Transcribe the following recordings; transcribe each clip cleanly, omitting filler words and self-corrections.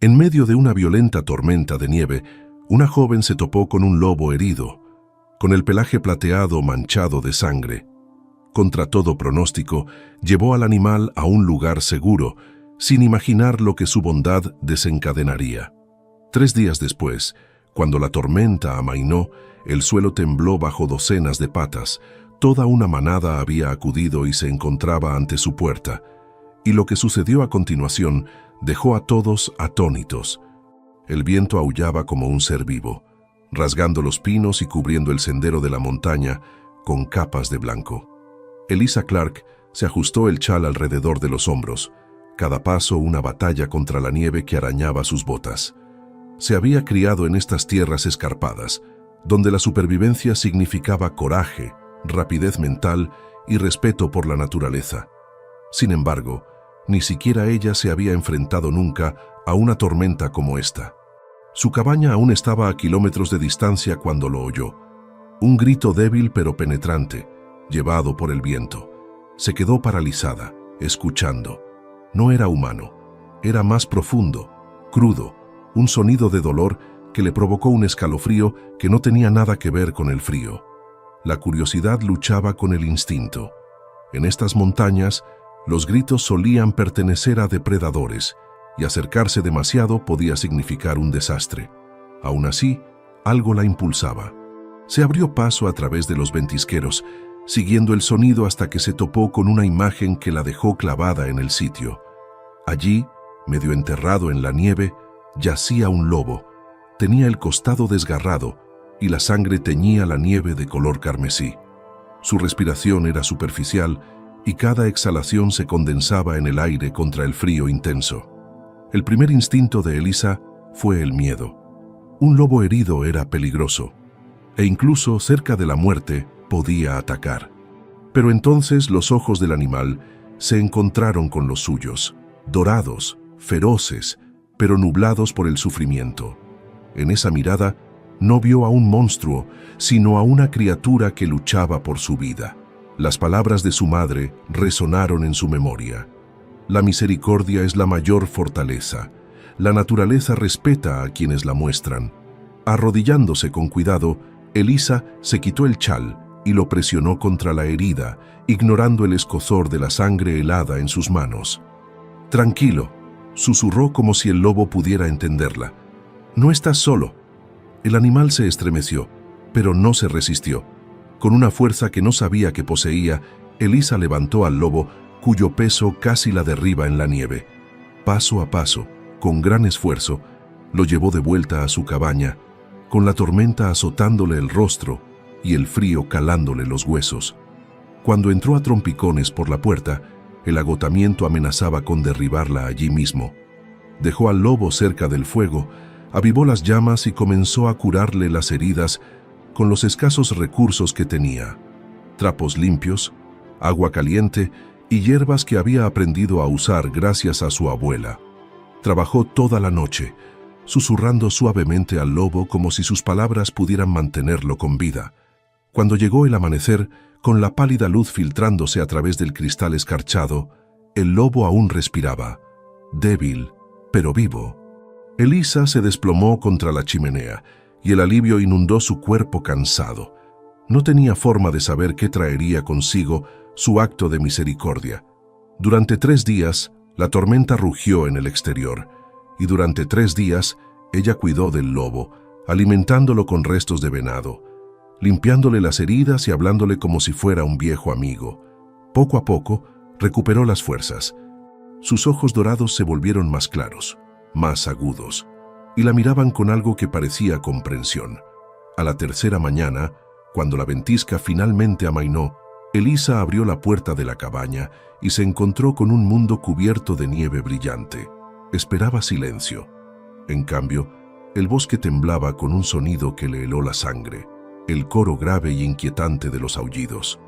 En medio de una violenta tormenta de nieve, una joven se topó con un lobo herido, con el pelaje plateado manchado de sangre. Contra todo pronóstico, llevó al animal a un lugar seguro, sin imaginar lo que su bondad desencadenaría. 3 días después, cuando la tormenta amainó, el suelo tembló bajo docenas de patas. Toda una manada había acudido y se encontraba ante su puerta, y lo que sucedió a continuación dejó a todos atónitos. El viento aullaba como un ser vivo, rasgando los pinos y cubriendo el sendero de la montaña con capas de blanco. Elisa Clark se ajustó el chal alrededor de los hombros, cada paso una batalla contra la nieve que arañaba sus botas. Se había criado en estas tierras escarpadas, donde la supervivencia significaba coraje, rapidez mental y respeto por la naturaleza. Sin embargo, ni siquiera ella se había enfrentado nunca a una tormenta como esta. Su cabaña aún estaba a kilómetros de distancia cuando lo oyó. Un grito débil pero penetrante, llevado por el viento. Se quedó paralizada, escuchando. No era humano, era más profundo, crudo, un sonido de dolor que le provocó un escalofrío que no tenía nada que ver con el frío. La curiosidad luchaba con el instinto. En estas montañas, los gritos solían pertenecer a depredadores, y acercarse demasiado podía significar un desastre. Aún así, algo la impulsaba. Se abrió paso a través de los ventisqueros, siguiendo el sonido hasta que se topó con una imagen que la dejó clavada en el sitio. Allí, medio enterrado en la nieve, yacía un lobo. Tenía el costado desgarrado y la sangre teñía la nieve de color carmesí. Su respiración era superficial y cada exhalación se condensaba en el aire contra el frío intenso. El primer instinto de Elisa fue el miedo. Un lobo herido era peligroso, e incluso cerca de la muerte podía atacar. Pero entonces los ojos del animal se encontraron con los suyos, dorados, feroces, pero nublados por el sufrimiento. En esa mirada no vio a un monstruo, sino a una criatura que luchaba por su vida. Las palabras de su madre resonaron en su memoria. La misericordia es la mayor fortaleza. La naturaleza respeta a quienes la muestran. Arrodillándose con cuidado, Elisa se quitó el chal y lo presionó contra la herida, ignorando el escozor de la sangre helada en sus manos. «Tranquilo», susurró como si el lobo pudiera entenderla. «No estás solo». El animal se estremeció, pero no se resistió. Con una fuerza que no sabía que poseía, Elisa levantó al lobo, cuyo peso casi la derriba en la nieve. Paso a paso, con gran esfuerzo, lo llevó de vuelta a su cabaña, con la tormenta azotándole el rostro y el frío calándole los huesos. Cuando entró a trompicones por la puerta, el agotamiento amenazaba con derribarla allí mismo. Dejó al lobo cerca del fuego, avivó las llamas y comenzó a curarle las heridas con los escasos recursos que tenía: trapos limpios, agua caliente y hierbas que había aprendido a usar gracias a su abuela. Trabajó toda la noche, susurrando suavemente al lobo como si sus palabras pudieran mantenerlo con vida. Cuando llegó el amanecer, con la pálida luz filtrándose a través del cristal escarchado, el lobo aún respiraba, débil, pero vivo. Elisa se desplomó contra la chimenea, y el alivio inundó su cuerpo cansado. No tenía forma de saber qué traería consigo su acto de misericordia. Durante 3 días, la tormenta rugió en el exterior, y durante 3 días, ella cuidó del lobo, alimentándolo con restos de venado, limpiándole las heridas y hablándole como si fuera un viejo amigo. Poco a poco, recuperó las fuerzas. Sus ojos dorados se volvieron más claros, más agudos, y la miraban con algo que parecía comprensión. A la tercera mañana, cuando la ventisca finalmente amainó, Elisa abrió la puerta de la cabaña y se encontró con un mundo cubierto de nieve brillante. Esperaba silencio. En cambio, el bosque temblaba con un sonido que le heló la sangre, el coro grave y inquietante de los aullidos.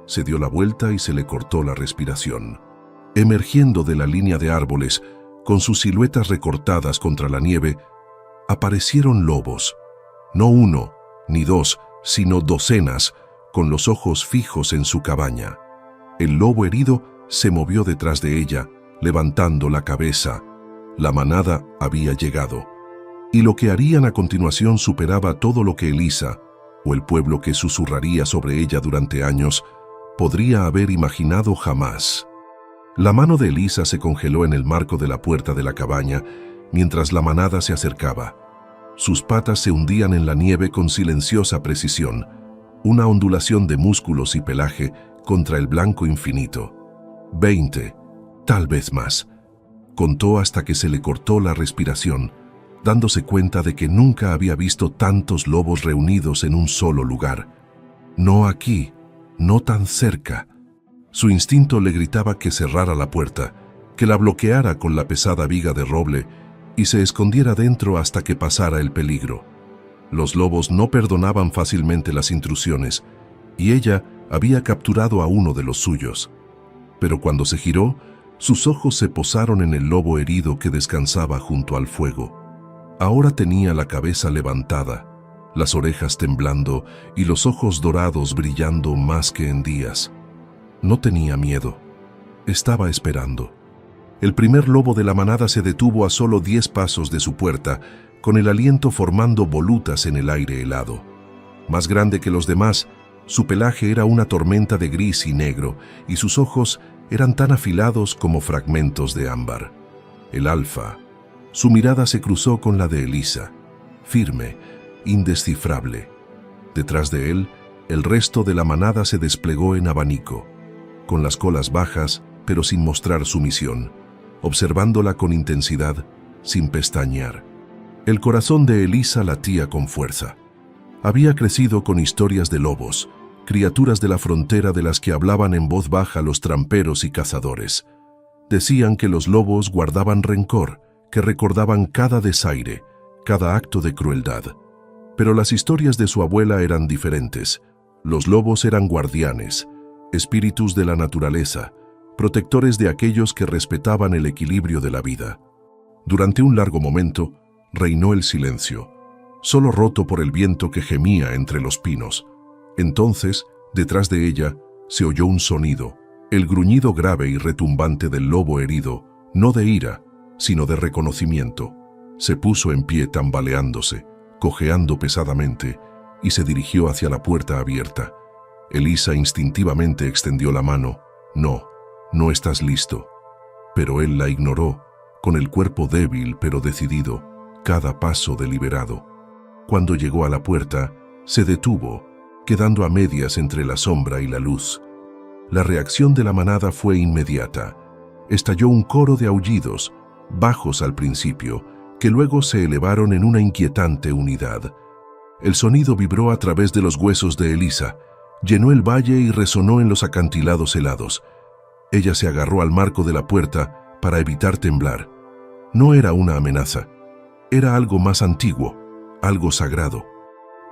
Se dio la vuelta y se le cortó la respiración. Emergiendo de la línea de árboles, con sus siluetas recortadas contra la nieve, aparecieron lobos. No 1, ni 2, sino docenas, con los ojos fijos en su cabaña. El lobo herido se movió detrás de ella, levantando la cabeza. La manada había llegado, y lo que harían a continuación superaba todo lo que Elisa, o el pueblo que susurraría sobre ella durante años, podría haber imaginado jamás. La mano de Elisa se congeló en el marco de la puerta de la cabaña mientras la manada se acercaba. Sus patas se hundían en la nieve con silenciosa precisión, una ondulación de músculos y pelaje contra el blanco infinito. 20, tal vez más. Contó hasta que se le cortó la respiración, dándose cuenta de que nunca había visto tantos lobos reunidos en un solo lugar. No aquí, no tan cerca. Su instinto le gritaba que cerrara la puerta, que la bloqueara con la pesada viga de roble y se escondiera dentro hasta que pasara el peligro. Los lobos no perdonaban fácilmente las intrusiones, y ella había capturado a uno de los suyos. Pero cuando se giró, sus ojos se posaron en el lobo herido que descansaba junto al fuego. Ahora tenía la cabeza levantada, las orejas temblando y los ojos dorados brillando más que en días. No tenía miedo. Estaba esperando. El primer lobo de la manada se detuvo a solo 10 pasos de su puerta, con el aliento formando volutas en el aire helado. Más grande que los demás, su pelaje era una tormenta de gris y negro, y sus ojos eran tan afilados como fragmentos de ámbar. El alfa. Su mirada se cruzó con la de Elisa, firme, indescifrable. Detrás de él, el resto de la manada se desplegó en abanico, con las colas bajas, pero sin mostrar sumisión, observándola con intensidad, sin pestañear. El corazón de Elisa latía con fuerza. Había crecido con historias de lobos, criaturas de la frontera de las que hablaban en voz baja los tramperos y cazadores. Decían que los lobos guardaban rencor, que recordaban cada desaire, cada acto de crueldad. Pero las historias de su abuela eran diferentes. Los lobos eran guardianes, espíritus de la naturaleza, protectores de aquellos que respetaban el equilibrio de la vida. Durante un largo momento, reinó el silencio, solo roto por el viento que gemía entre los pinos. Entonces, detrás de ella, se oyó un sonido, el gruñido grave y retumbante del lobo herido, no de ira, sino de reconocimiento. Se puso en pie tambaleándose, cojeando pesadamente, y se dirigió hacia la puerta abierta. Elisa instintivamente extendió la mano. No, no estás listo. Pero él la ignoró, con el cuerpo débil pero decidido, cada paso deliberado. Cuando llegó a la puerta, se detuvo, quedando a medias entre la sombra y la luz. La reacción de la manada fue inmediata. Estalló un coro de aullidos, bajos al principio, que luego se elevaron en una inquietante unidad. El sonido vibró a través de los huesos de Elisa, llenó el valle y resonó en los acantilados helados. Ella se agarró al marco de la puerta para evitar temblar. No era una amenaza, era algo más antiguo, algo sagrado.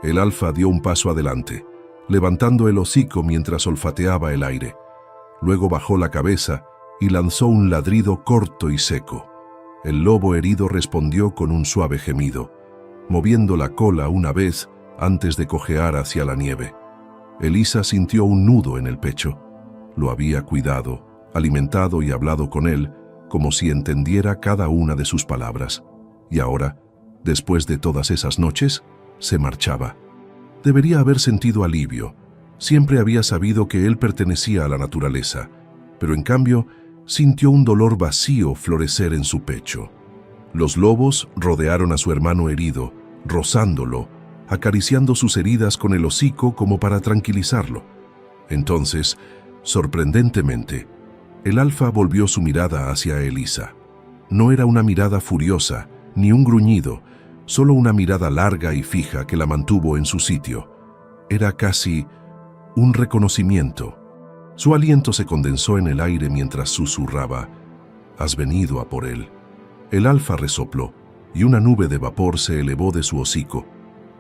El alfa dio un paso adelante, levantando el hocico mientras olfateaba el aire. Luego bajó la cabeza y lanzó un ladrido corto y seco. El lobo herido respondió con un suave gemido, moviendo la cola una vez antes de cojear hacia la nieve. Elisa sintió un nudo en el pecho. Lo había cuidado, alimentado y hablado con él, como si entendiera cada una de sus palabras. Y ahora, después de todas esas noches, se marchaba. Debería haber sentido alivio. Siempre había sabido que él pertenecía a la naturaleza, pero en cambio, sintió un dolor vacío florecer en su pecho. Los lobos rodearon a su hermano herido, rozándolo, acariciando sus heridas con el hocico como para tranquilizarlo. Entonces, sorprendentemente, el alfa volvió su mirada hacia Elisa. No era una mirada furiosa, ni un gruñido, solo una mirada larga y fija que la mantuvo en su sitio. Era casi un reconocimiento. Su aliento se condensó en el aire mientras susurraba: «Has venido a por él». El alfa resopló, y una nube de vapor se elevó de su hocico.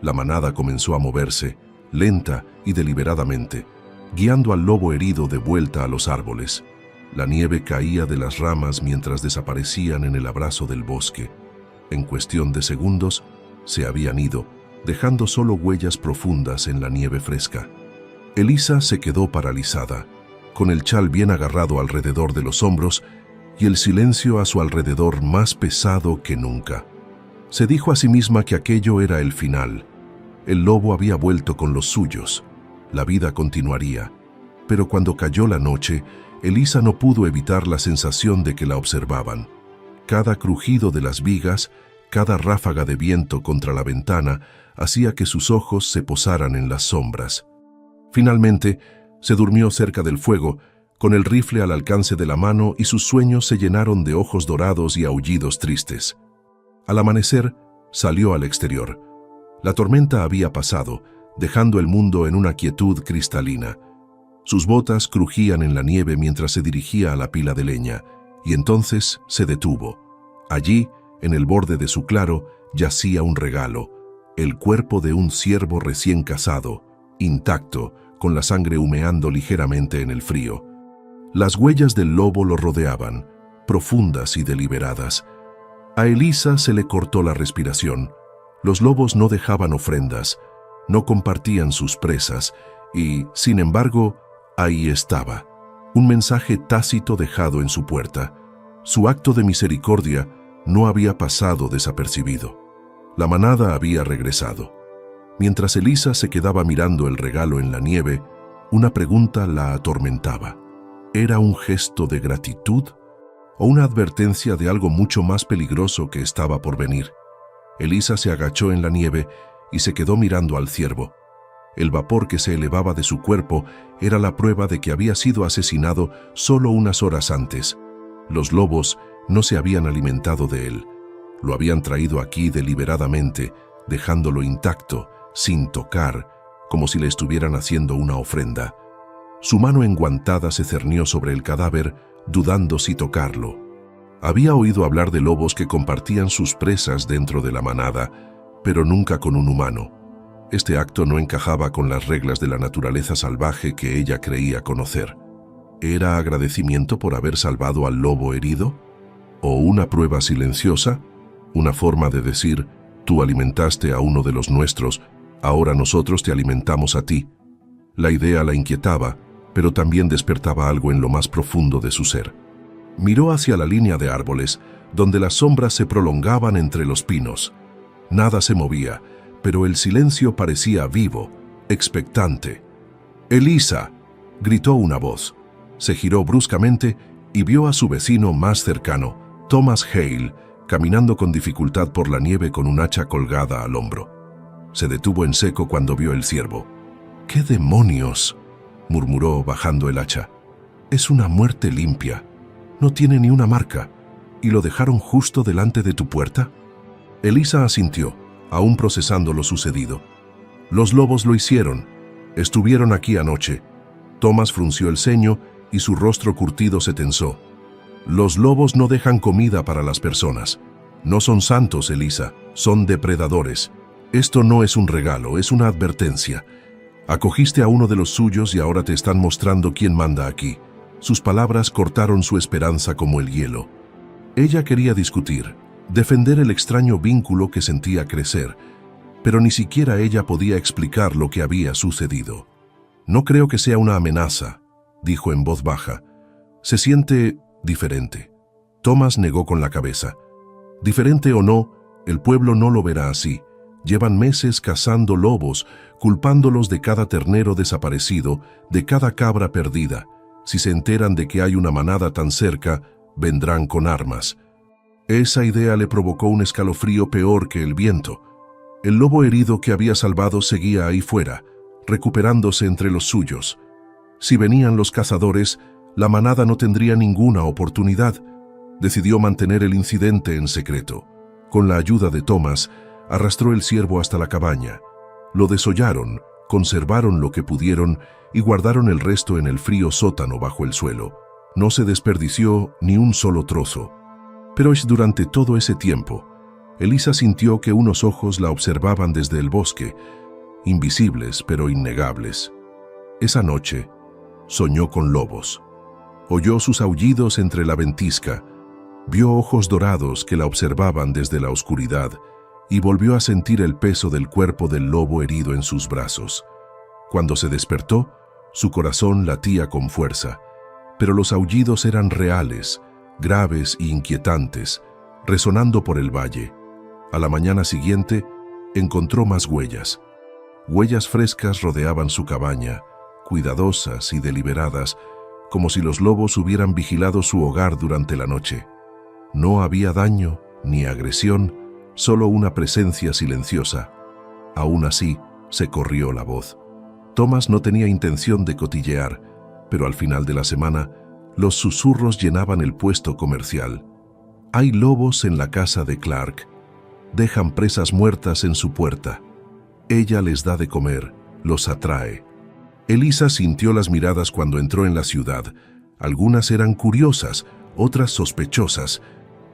La manada comenzó a moverse, lenta y deliberadamente, guiando al lobo herido de vuelta a los árboles. La nieve caía de las ramas mientras desaparecían en el abrazo del bosque. En cuestión de segundos, se habían ido, dejando solo huellas profundas en la nieve fresca. Elisa se quedó paralizada, con el chal bien agarrado alrededor de los hombros y el silencio a su alrededor más pesado que nunca. Se dijo a sí misma que aquello era el final. El lobo había vuelto con los suyos. La vida continuaría. Pero cuando cayó la noche, Elisa no pudo evitar la sensación de que la observaban. Cada crujido de las vigas, cada ráfaga de viento contra la ventana, hacía que sus ojos se posaran en las sombras. Finalmente, se durmió cerca del fuego, con el rifle al alcance de la mano, y sus sueños se llenaron de ojos dorados y aullidos tristes. Al amanecer, salió al exterior. La tormenta había pasado, dejando el mundo en una quietud cristalina. Sus botas crujían en la nieve mientras se dirigía a la pila de leña, y entonces se detuvo. Allí, en el borde de su claro, yacía un regalo, el cuerpo de un ciervo recién cazado, intacto, con la sangre humeando ligeramente en el frío. Las huellas del lobo lo rodeaban, profundas y deliberadas. A Elisa se le cortó la respiración. Los lobos no dejaban ofrendas, no compartían sus presas, y, sin embargo, ahí estaba, un mensaje tácito dejado en su puerta. Su acto de misericordia no había pasado desapercibido. La manada había regresado. Mientras Elisa se quedaba mirando el regalo en la nieve, una pregunta la atormentaba. ¿Era un gesto de gratitud o una advertencia de algo mucho más peligroso que estaba por venir? Elisa se agachó en la nieve y se quedó mirando al ciervo. El vapor que se elevaba de su cuerpo era la prueba de que había sido asesinado solo unas horas antes. Los lobos no se habían alimentado de él. Lo habían traído aquí deliberadamente, dejándolo intacto, sin tocar, como si le estuvieran haciendo una ofrenda. Su mano enguantada se cernió sobre el cadáver, dudando si tocarlo. Había oído hablar de lobos que compartían sus presas dentro de la manada, pero nunca con un humano. Este acto no encajaba con las reglas de la naturaleza salvaje que ella creía conocer. ¿Era agradecimiento por haber salvado al lobo herido? ¿O una prueba silenciosa? Una forma de decir, tú alimentaste a uno de los nuestros, ahora nosotros te alimentamos a ti. La idea la inquietaba, pero también despertaba algo en lo más profundo de su ser. Miró hacia la línea de árboles, donde las sombras se prolongaban entre los pinos. Nada se movía, pero el silencio parecía vivo, expectante. «¡Elisa!», gritó una voz. Se giró bruscamente y vio a su vecino más cercano, Thomas Hale, caminando con dificultad por la nieve con un hacha colgada al hombro. Se detuvo en seco cuando vio el ciervo. «¿Qué demonios?», murmuró bajando el hacha. «Es una muerte limpia. No tiene ni una marca. ¿Y lo dejaron justo delante de tu puerta?». Elisa asintió, aún procesando lo sucedido. «Los lobos lo hicieron. Estuvieron aquí anoche». Thomas frunció el ceño y su rostro curtido se tensó. «Los lobos no dejan comida para las personas. No son santos, Elisa, son depredadores. Esto no es un regalo, es una advertencia. Acogiste a uno de los suyos y ahora te están mostrando quién manda aquí». Sus palabras cortaron su esperanza como el hielo. Ella quería discutir, defender el extraño vínculo que sentía crecer, pero ni siquiera ella podía explicar lo que había sucedido. «No creo que sea una amenaza», dijo en voz baja. «Se siente diferente». Thomas negó con la cabeza. «Diferente o no, el pueblo no lo verá así. Llevan meses cazando lobos, culpándolos de cada ternero desaparecido, de cada cabra perdida. Si se enteran de que hay una manada tan cerca, vendrán con armas». Esa idea le provocó un escalofrío peor que el viento. El lobo herido que había salvado seguía ahí fuera, recuperándose entre los suyos. Si venían los cazadores, la manada no tendría ninguna oportunidad. Decidió mantener el incidente en secreto. Con la ayuda de Thomas, arrastró el ciervo hasta la cabaña. Lo desollaron, conservaron lo que pudieron y guardaron el resto en el frío sótano bajo el suelo. No se desperdició ni un solo trozo. Pero durante todo ese tiempo, Elisa sintió que unos ojos la observaban desde el bosque, invisibles pero innegables. Esa noche, soñó con lobos. Oyó sus aullidos entre la ventisca, vio ojos dorados que la observaban desde la oscuridad y volvió a sentir el peso del cuerpo del lobo herido en sus brazos. Cuando se despertó, su corazón latía con fuerza, pero los aullidos eran reales, graves e inquietantes, resonando por el valle. A la mañana siguiente, encontró más huellas. Huellas frescas rodeaban su cabaña, cuidadosas y deliberadas, como si los lobos hubieran vigilado su hogar durante la noche. No había daño ni agresión, solo una presencia silenciosa. Aún así, se corrió la voz. Thomas no tenía intención de cotillear, pero al final de la semana, los susurros llenaban el puesto comercial. Hay lobos en la casa de Clark. Dejan presas muertas en su puerta. Ella les da de comer, los atrae. Elisa sintió las miradas cuando entró en la ciudad. Algunas eran curiosas, otras sospechosas.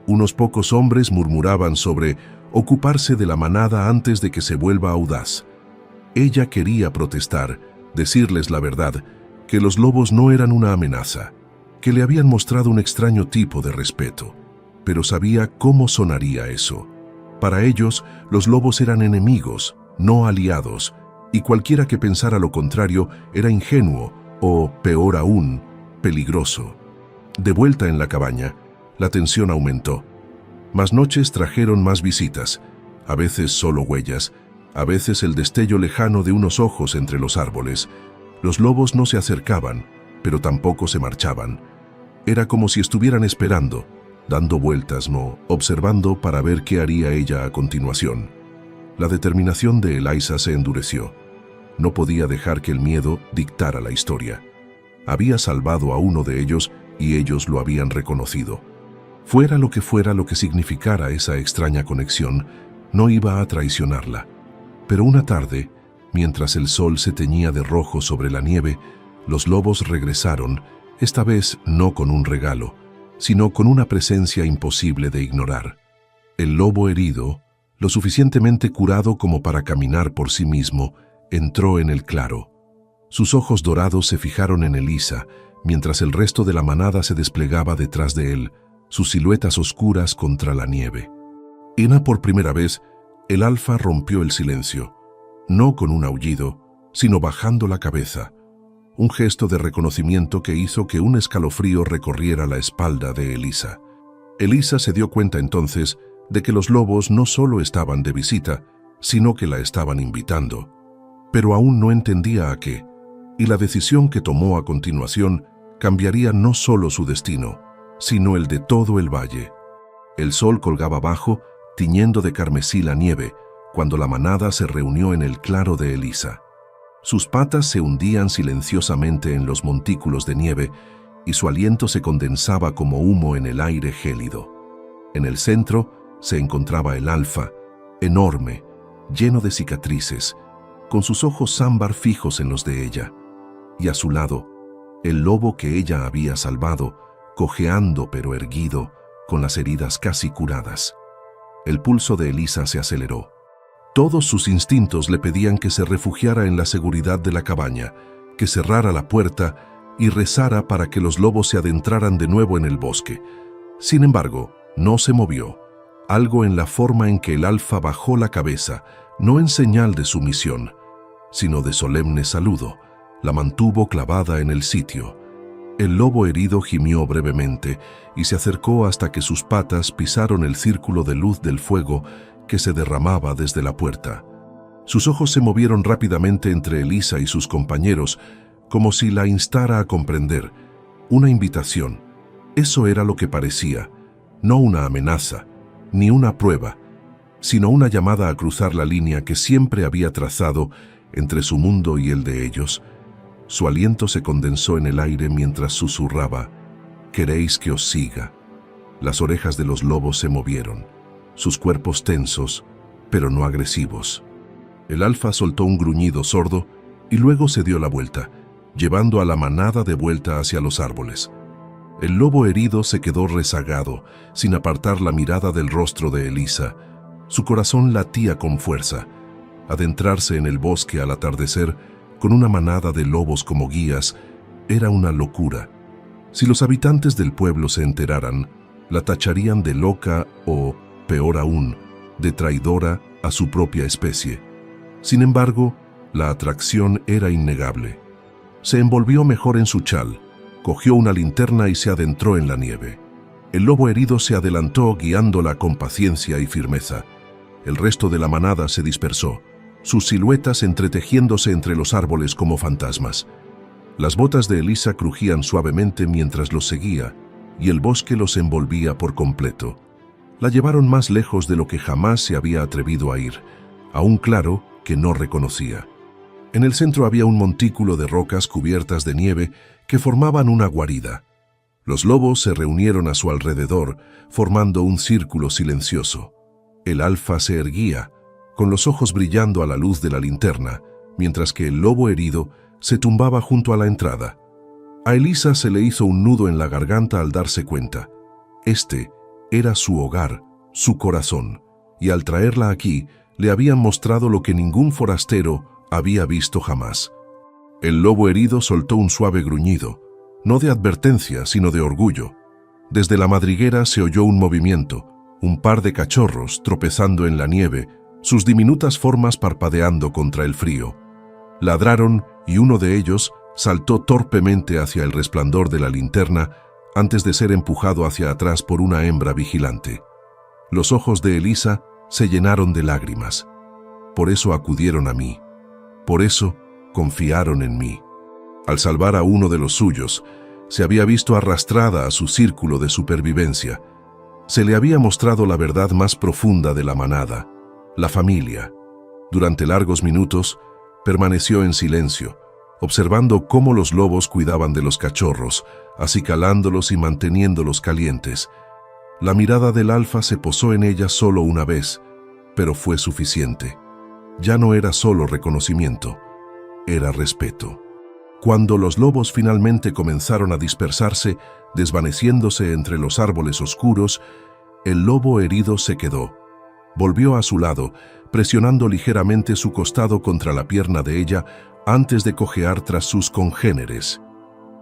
Unos pocos hombres murmuraban sobre ocuparse de la manada antes de que se vuelva audaz. Ella quería protestar, decirles la verdad, que los lobos no eran una amenaza, que le habían mostrado un extraño tipo de respeto, pero sabía cómo sonaría eso. Para ellos, los lobos eran enemigos, no aliados, y cualquiera que pensara lo contrario era ingenuo o, peor aún, peligroso. De vuelta en la cabaña, la tensión aumentó. Más noches trajeron más visitas, a veces solo huellas, a veces el destello lejano de unos ojos entre los árboles. Los lobos no se acercaban, pero tampoco se marchaban. Era como si estuvieran esperando, dando vueltas, observando para ver qué haría ella a continuación. La determinación de Eliza se endureció. No podía dejar que el miedo dictara la historia. Había salvado a uno de ellos y ellos lo habían reconocido. Fuera lo que significara esa extraña conexión, no iba a traicionarla. Pero una tarde, mientras el sol se teñía de rojo sobre la nieve, los lobos regresaron, esta vez no con un regalo, sino con una presencia imposible de ignorar. El lobo herido, lo suficientemente curado como para caminar por sí mismo, entró en el claro. Sus ojos dorados se fijaron en Elisa, mientras el resto de la manada se desplegaba detrás de él, sus siluetas oscuras contra la nieve. Por primera vez, el alfa rompió el silencio, no con un aullido, sino bajando la cabeza, un gesto de reconocimiento que hizo que un escalofrío recorriera la espalda de Elisa. Elisa se dio cuenta entonces de que los lobos no solo estaban de visita, sino que la estaban invitando. Pero aún no entendía a qué, y la decisión que tomó a continuación cambiaría no solo su destino, sino el de todo el valle. El sol colgaba bajo, tiñendo de carmesí la nieve, cuando la manada se reunió en el claro de Elisa. Sus patas se hundían silenciosamente en los montículos de nieve y su aliento se condensaba como humo en el aire gélido. En el centro se encontraba el alfa, enorme, lleno de cicatrices, con sus ojos ámbar fijos en los de ella. Y a su lado, el lobo que ella había salvado, cojeando pero erguido, con las heridas casi curadas. El pulso de Elisa se aceleró. Todos sus instintos le pedían que se refugiara en la seguridad de la cabaña, que cerrara la puerta y rezara para que los lobos se adentraran de nuevo en el bosque. Sin embargo, no se movió. Algo en la forma en que el alfa bajó la cabeza, no en señal de sumisión, sino de solemne saludo, la mantuvo clavada en el sitio. El lobo herido gimió brevemente y se acercó hasta que sus patas pisaron el círculo de luz del fuego que se derramaba desde la puerta. Sus ojos se movieron rápidamente entre Elisa y sus compañeros, como si la instara a comprender. Una invitación. Eso era lo que parecía, no una amenaza, ni una prueba, sino una llamada a cruzar la línea que siempre había trazado entre su mundo y el de ellos. Su aliento se condensó en el aire mientras susurraba: «¿Queréis que os siga?». Las orejas de los lobos se movieron, sus cuerpos tensos, pero no agresivos. El alfa soltó un gruñido sordo y luego se dio la vuelta, llevando a la manada de vuelta hacia los árboles. El lobo herido se quedó rezagado, sin apartar la mirada del rostro de Elisa. Su corazón latía con fuerza. Adentrarse en el bosque al atardecer, con una manada de lobos como guías, era una locura. Si los habitantes del pueblo se enteraran, la tacharían de loca o, peor aún, de traidora a su propia especie. Sin embargo, la atracción era innegable. Se envolvió mejor en su chal, cogió una linterna y se adentró en la nieve. El lobo herido se adelantó guiándola con paciencia y firmeza. El resto de la manada se dispersó, sus siluetas entretejiéndose entre los árboles como fantasmas. Las botas de Elisa crujían suavemente mientras los seguía, y el bosque los envolvía por completo. La llevaron más lejos de lo que jamás se había atrevido a ir, a un claro que no reconocía. En el centro había un montículo de rocas cubiertas de nieve que formaban una guarida. Los lobos se reunieron a su alrededor, formando un círculo silencioso. El alfa se erguía, con los ojos brillando a la luz de la linterna, mientras que el lobo herido se tumbaba junto a la entrada. A Elisa se le hizo un nudo en la garganta al darse cuenta. Este era su hogar, su corazón, y al traerla aquí le habían mostrado lo que ningún forastero había visto jamás. El lobo herido soltó un suave gruñido, no de advertencia, sino de orgullo. Desde la madriguera se oyó un movimiento, un par de cachorros tropezando en la nieve, sus diminutas formas parpadeando contra el frío. Ladraron y uno de ellos saltó torpemente hacia el resplandor de la linterna antes de ser empujado hacia atrás por una hembra vigilante. Los ojos de Elisa se llenaron de lágrimas. Por eso acudieron a mí. Por eso confiaron en mí. Al salvar a uno de los suyos, se había visto arrastrada a su círculo de supervivencia. Se le había mostrado la verdad más profunda de la manada, la familia. Durante largos minutos, permaneció en silencio, observando cómo los lobos cuidaban de los cachorros, acicalándolos y manteniéndolos calientes. La mirada del alfa se posó en ella solo una vez, pero fue suficiente. Ya no era solo reconocimiento, era respeto. Cuando los lobos finalmente comenzaron a dispersarse, desvaneciéndose entre los árboles oscuros, el lobo herido se quedó. Volvió a su lado, presionando ligeramente su costado contra la pierna de ella antes de cojear tras sus congéneres.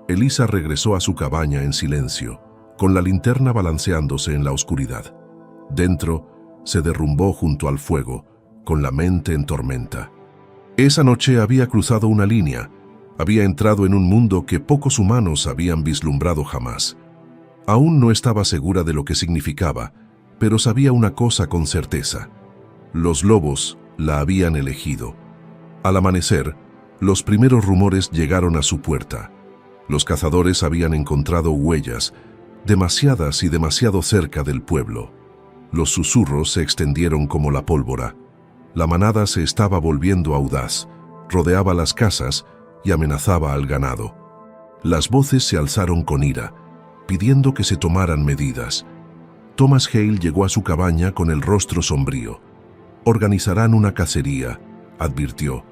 Elisa regresó a su cabaña en silencio, con la linterna balanceándose en la oscuridad. Dentro, se derrumbó junto al fuego, con la mente en tormenta. Esa noche había cruzado una línea, había entrado en un mundo que pocos humanos habían vislumbrado jamás. Aún no estaba segura de lo que significaba, pero sabía una cosa con certeza. Los lobos la habían elegido. Al amanecer, los primeros rumores llegaron a su puerta. Los cazadores habían encontrado huellas, demasiadas y demasiado cerca del pueblo. Los susurros se extendieron como la pólvora. La manada se estaba volviendo audaz, rodeaba las casas y amenazaba al ganado. Las voces se alzaron con ira, pidiendo que se tomaran medidas. Thomas Hale llegó a su cabaña con el rostro sombrío. «Organizarán una cacería», advirtió.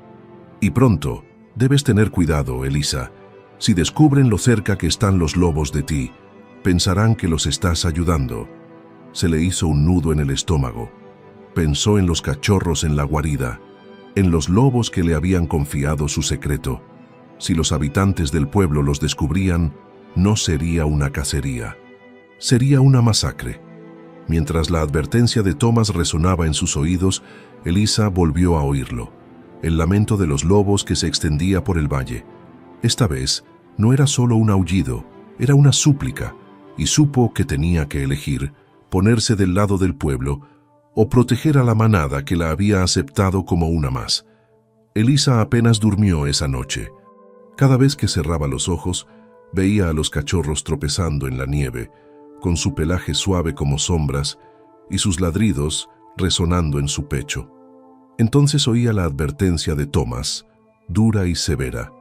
«Y pronto, debes tener cuidado, Elisa. Si descubren lo cerca que están los lobos de ti, pensarán que los estás ayudando». Se le hizo un nudo en el estómago. Pensó en los cachorros en la guarida, en los lobos que le habían confiado su secreto. Si los habitantes del pueblo los descubrían, no sería una cacería. Sería una masacre. Mientras la advertencia de Thomas resonaba en sus oídos, Elisa volvió a oírlo. El lamento de los lobos que se extendía por el valle. Esta vez, no era solo un aullido, era una súplica, y supo que tenía que elegir, ponerse del lado del pueblo o proteger a la manada que la había aceptado como una más. Elisa apenas durmió esa noche. Cada vez que cerraba los ojos, veía a los cachorros tropezando en la nieve, con su pelaje suave como sombras y sus ladridos resonando en su pecho. Entonces oía la advertencia de Thomas, dura y severa.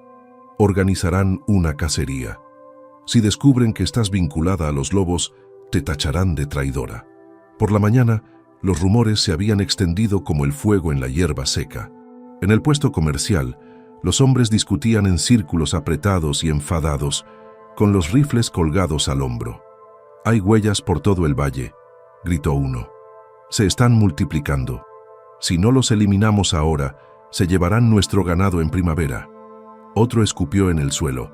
Organizarán una cacería. Si descubren que estás vinculada a los lobos, te tacharán de traidora. Por la mañana, los rumores se habían extendido como el fuego en la hierba seca. En el puesto comercial, los hombres discutían en círculos apretados y enfadados, con los rifles colgados al hombro. «Hay huellas por todo el valle», gritó uno. «Se están multiplicando. Si no los eliminamos ahora, se llevarán nuestro ganado en primavera». Otro escupió en el suelo.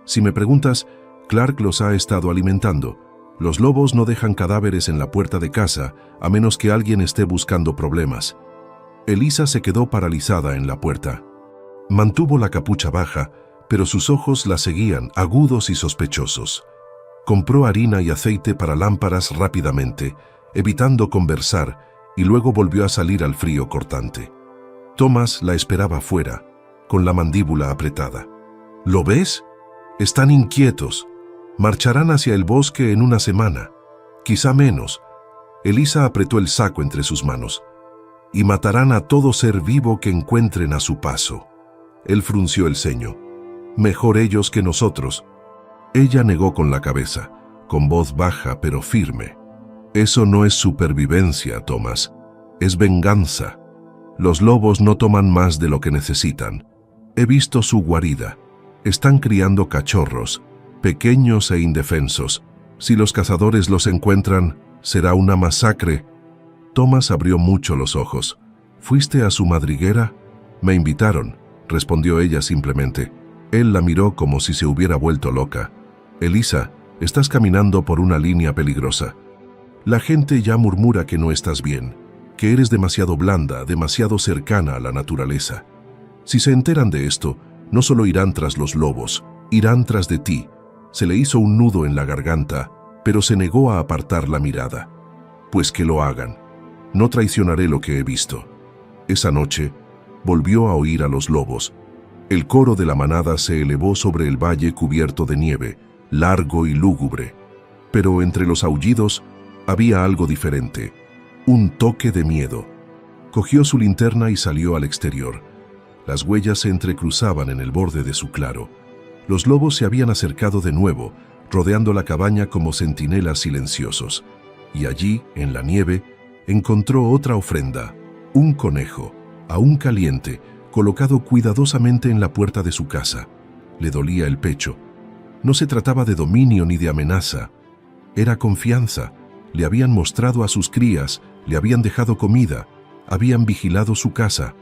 «Si me preguntas, Clark los ha estado alimentando. Los lobos no dejan cadáveres en la puerta de casa, a menos que alguien esté buscando problemas». Elisa se quedó paralizada en la puerta. Mantuvo la capucha baja, pero sus ojos la seguían, agudos y sospechosos. Compró harina y aceite para lámparas rápidamente, evitando conversar, y luego volvió a salir al frío cortante. Thomas la esperaba fuera, con la mandíbula apretada. ¿Lo ves? Están inquietos. Marcharán hacia el bosque en una semana, quizá menos. Elisa apretó el saco entre sus manos. Y matarán a todo ser vivo que encuentren a su paso. Él frunció el ceño. Mejor ellos que nosotros. Ella negó con la cabeza, con voz baja pero firme. Eso no es supervivencia, Thomas. Es venganza. Los lobos no toman más de lo que necesitan. He visto su guarida. Están criando cachorros, pequeños e indefensos. Si los cazadores los encuentran, será una masacre. Thomas abrió mucho los ojos. ¿Fuiste a su madriguera? Me invitaron, respondió ella simplemente. Él la miró como si se hubiera vuelto loca. Elisa, estás caminando por una línea peligrosa. La gente ya murmura que no estás bien, que eres demasiado blanda, demasiado cercana a la naturaleza. Si se enteran de esto, no solo irán tras los lobos, irán tras de ti. Se le hizo un nudo en la garganta, pero se negó a apartar la mirada. Pues que lo hagan. No traicionaré lo que he visto. Esa noche, volvió a oír a los lobos. El coro de la manada se elevó sobre el valle cubierto de nieve, largo y lúgubre. Pero entre los aullidos había algo diferente, un toque de miedo. Cogió su linterna y salió al exterior. Las huellas se entrecruzaban en el borde de su claro. Los lobos se habían acercado de nuevo, rodeando la cabaña como centinelas silenciosos. Y allí, en la nieve, encontró otra ofrenda, un conejo, aún caliente, colocado cuidadosamente en la puerta de su casa. Le dolía el pecho. No se trataba de dominio ni de amenaza. Era confianza. Le habían mostrado a sus crías, le habían dejado comida, habían vigilado su casa.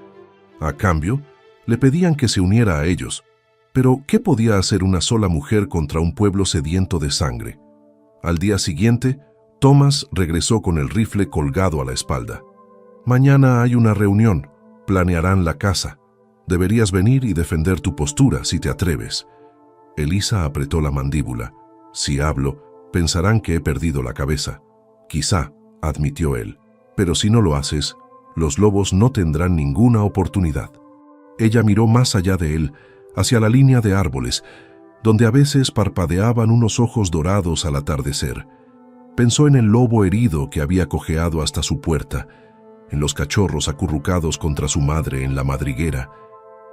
A cambio, le pedían que se uniera a ellos. Pero, ¿qué podía hacer una sola mujer contra un pueblo sediento de sangre? Al día siguiente, Thomas regresó con el rifle colgado a la espalda. Mañana hay una reunión. Planearán la caza. Deberías venir y defender tu postura si te atreves. Elisa apretó la mandíbula. Si hablo, pensarán que he perdido la cabeza. Quizá, admitió él. Pero si no lo haces, los lobos no tendrán ninguna oportunidad. Ella miró más allá de él, hacia la línea de árboles, donde a veces parpadeaban unos ojos dorados al atardecer. Pensó en el lobo herido que había cojeado hasta su puerta, en los cachorros acurrucados contra su madre en la madriguera,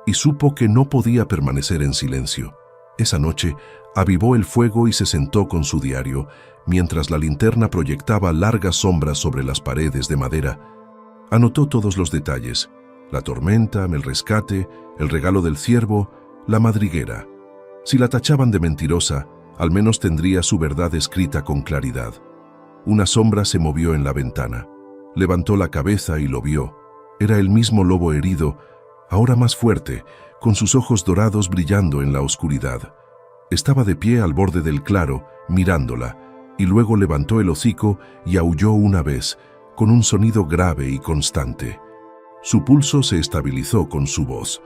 y supo que no podía permanecer en silencio. Esa noche avivó el fuego y se sentó con su diario, mientras la linterna proyectaba largas sombras sobre las paredes de madera. Anotó todos los detalles: la tormenta, el rescate, el regalo del ciervo, la madriguera. Si la tachaban de mentirosa, al menos tendría su verdad escrita con claridad. Una sombra se movió en la ventana. Levantó la cabeza y lo vio. Era el mismo lobo herido, ahora más fuerte, con sus ojos dorados brillando en la oscuridad. Estaba de pie al borde del claro, mirándola, y luego levantó el hocico y aulló una vez, con un sonido grave y constante. Su pulso se estabilizó con su voz.